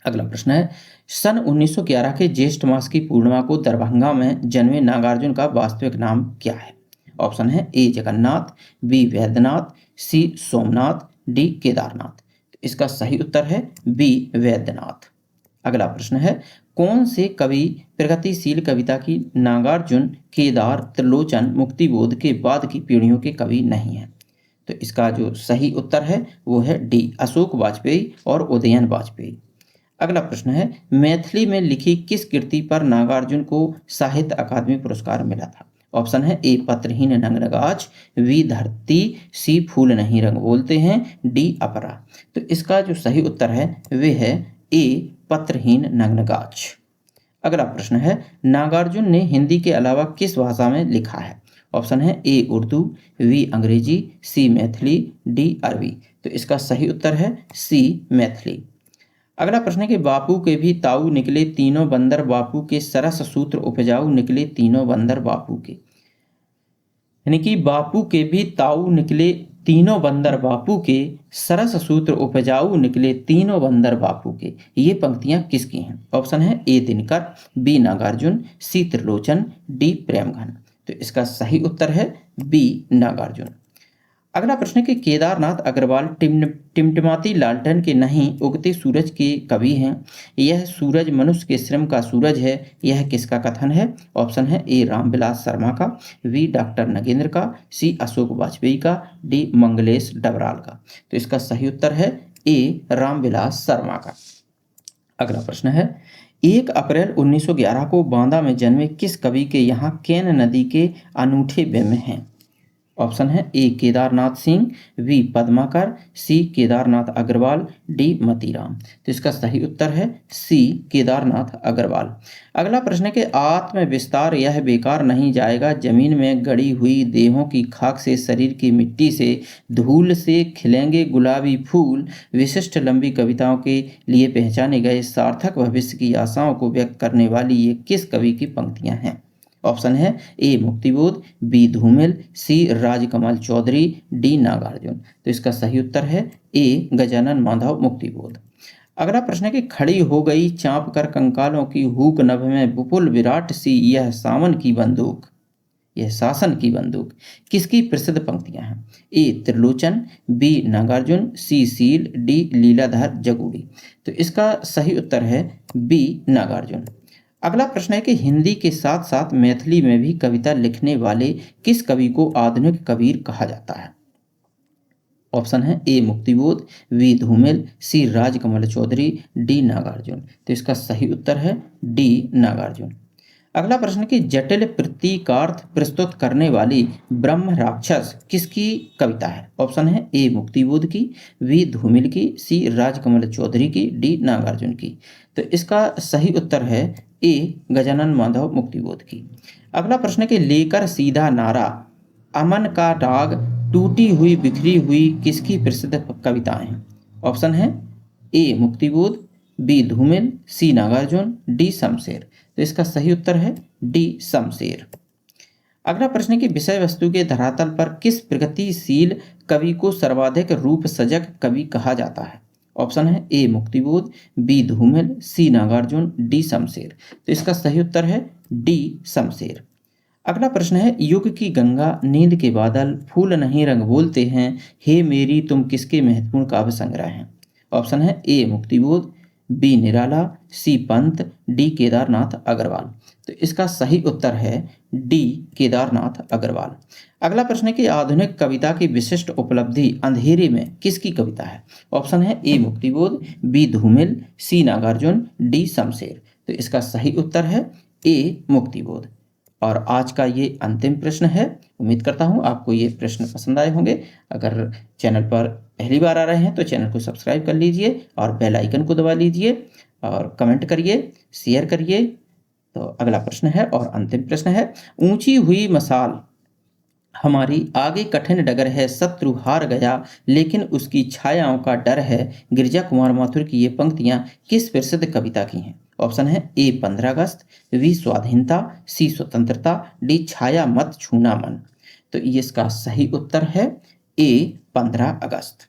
S1: अगला प्रश्न है, सन 1911 के ज्येष्ठ मास की पूर्णिमा को दरभंगा में जन्मे नागार्जुन का वास्तविक नाम क्या है? ऑप्शन है ए जगन्नाथ, बी वैद्यनाथ, सी सोमनाथ, डी केदारनाथ। इसका सही उत्तर है बी वैद्यनाथ। अगला प्रश्न है, कौन से कवि प्रगतिशील कविता की नागार्जुन, केदार, त्रिलोचन, मुक्तिबोध के बाद की पीढ़ियों के कवि नहीं हैं? तो इसका जो सही उत्तर है वो है डी अशोक वाजपेयी और उदयन वाजपेयी। अगला प्रश्न है, मैथिली में लिखी किस कृति पर नागार्जुन को साहित्य अकादमी पुरस्कार मिला था? ऑप्शन है ए पत्रहीन नग्नगाछ, बी धरती, सी फूल नहीं रंग बोलते हैं, डी अपरा। तो इसका जो सही उत्तर है वे है ए पत्रहीन नग्नगाछ। अगला प्रश्न है, नागार्जुन ने हिंदी के अलावा किस भाषा में लिखा है? ऑप्शन है ए उर्दू, बी अंग्रेजी, सी मैथिली, डी अरबी। तो इसका सही उत्तर है सी मैथिली। अगला प्रश्न है कि बापू के भी ताऊ निकले तीनों बंदर बापू के, सरस सूत्र उपजाऊ निकले तीनों बंदर बापू के। यानी कि बापू के भी ताऊ निकले तीनों बंदर बापू के, सरस सूत्र उपजाऊ निकले तीनों बंदर बापू के। ये पंक्तियां किसकी हैं? ऑप्शन है ए दिनकर, बी नागार्जुन, सी त्रिलोचन, डी प्रेमघन। तो इसका सही उत्तर है बी नागार्जुन। अगला प्रश्न है कि केदारनाथ अग्रवाल टिमटिमाती लालटेन के नहीं उगते सूरज के कवि हैं। यह सूरज मनुष्य के श्रम का सूरज है, यह किसका कथन है? ऑप्शन है ए रामविलास शर्मा का, बी डॉक्टर नगेंद्र का, सी अशोक वाजपेयी का, डी मंगलेश डबराल का। तो इसका सही उत्तर है ए रामविलास शर्मा का। अगला प्रश्न है, 1 अप्रैल 1911 को बांदा में जन्मे किस कवि के यहाँ केन नदी के अनूठे बिंब हैं? ऑप्शन है ए केदारनाथ सिंह, बी पद्माकर, सी केदारनाथ अग्रवाल, डी मतीराम। तो इसका सही उत्तर है सी केदारनाथ अग्रवाल। अगला प्रश्न है कि आत्म विस्तार यह बेकार नहीं जाएगा, जमीन में गड़ी हुई देहों की खाक से, शरीर की मिट्टी से, धूल से खिलेंगे गुलाबी फूल, विशिष्ट लंबी कविताओं के लिए पहचाने गए सार्थक भविष्य की आशाओं को व्यक्त करने वाली ये किस कवि की पंक्तियां हैं? ऑप्शन है ए मुक्तिबोध, बी धूमिल, सी राजकमल चौधरी, डी नागार्जुन। तो इसका सही उत्तर है ए गजानन माधव मुक्तिबोध। अगला प्रश्न है कि खड़ी हो गई चाँप कर कंकालों की हुक, नभ में विपुल विराट सी यह सावन की बंदूक, यह शासन की बंदूक। किसकी प्रसिद्ध पंक्तियां हैं? ए त्रिलोचन, बी नागार्जुन, सी सील, डी लीलाधर जगूड़ी। तो इसका सही उत्तर है बी नागार्जुन। अगला प्रश्न है कि हिंदी के साथ साथ मैथिली में भी कविता लिखने वाले किस कवि को आधुनिक कबीर कहा जाता है? ऑप्शन है ए मुक्तिबोध, बी धूमिल, सी राजकमल चौधरी, डी नागार्जुन। तो इसका सही उत्तर है डी नागार्जुन। अगला प्रश्न कि जटिल प्रतीकार्थ प्रस्तुत करने वाली ब्रह्म राक्षस किसकी कविता है? ऑप्शन है ए मुक्तिबोध की, बी धूमिल की, सी राजकमल चौधरी की, डी नागार्जुन की। तो इसका सही उत्तर है ए गजानन माधव मुक्तिबोध की। अगला प्रश्न कि लेकर सीधा नारा, अमन का राग, टूटी हुई बिखरी हुई किसकी प्रसिद्ध कविताएं हैं? ऑप्शन है ए मुक्तिबोध, बी धूमिल, सी नागार्जुन, डी शमशेर। तो इसका सही उत्तर है डी शमशेर। अगला प्रश्न की विषय वस्तु के धरातल पर किस प्रगतिशील कवि को सर्वाधिक रूप सजग कवि कहा जाता है? ऑप्शन है ए मुक्तिबोध, बी धूमिल, सी नागार्जुन, डी शमशेर। तो इसका सही उत्तर है डी शमशेर। अगला प्रश्न है युग की गंगा, नींद के बादल, फूल नहीं रंग बोलते हैं, हे मेरी तुम किसके महत्वपूर्ण काव्य संग्रह हैं? ऑप्शन है ए मुक्तिबोध, बी निराला, सी पंत, डी केदारनाथ अग्रवाल। तो इसका सही उत्तर है डी केदारनाथ अग्रवाल। अगला प्रश्न है कि आधुनिक कविता की विशिष्ट उपलब्धि अंधेरे में किसकी कविता है? ऑप्शन है ए मुक्तिबोध, बी धूमिल, सी नागार्जुन, डी शमशेर। तो इसका सही उत्तर है ए मुक्तिबोध। और आज का ये अंतिम प्रश्न है। उम्मीद करता हूँ आपको ये प्रश्न पसंद आए होंगे। अगर चैनल पर पहली बार आ रहे हैं तो चैनल को सब्सक्राइब कर लीजिए और बेल आइकन को दबा लीजिए और कमेंट करिए, शेयर करिए। तो अगला प्रश्न है और अंतिम प्रश्न है, ऊंची हुई मसाल हमारी आगे कठिन डगर है, शत्रु हार गया लेकिन उसकी छायाओं का डर है। गिरिजा कुमार माथुर की ये पंक्तियां किस प्रसिद्ध कविता की हैं? ऑप्शन है ए 15 अगस्त, बी स्वाधीनता, सी स्वतंत्रता, डी छाया मत छूना मन। तो ये इसका सही उत्तर है ए 15 अगस्त।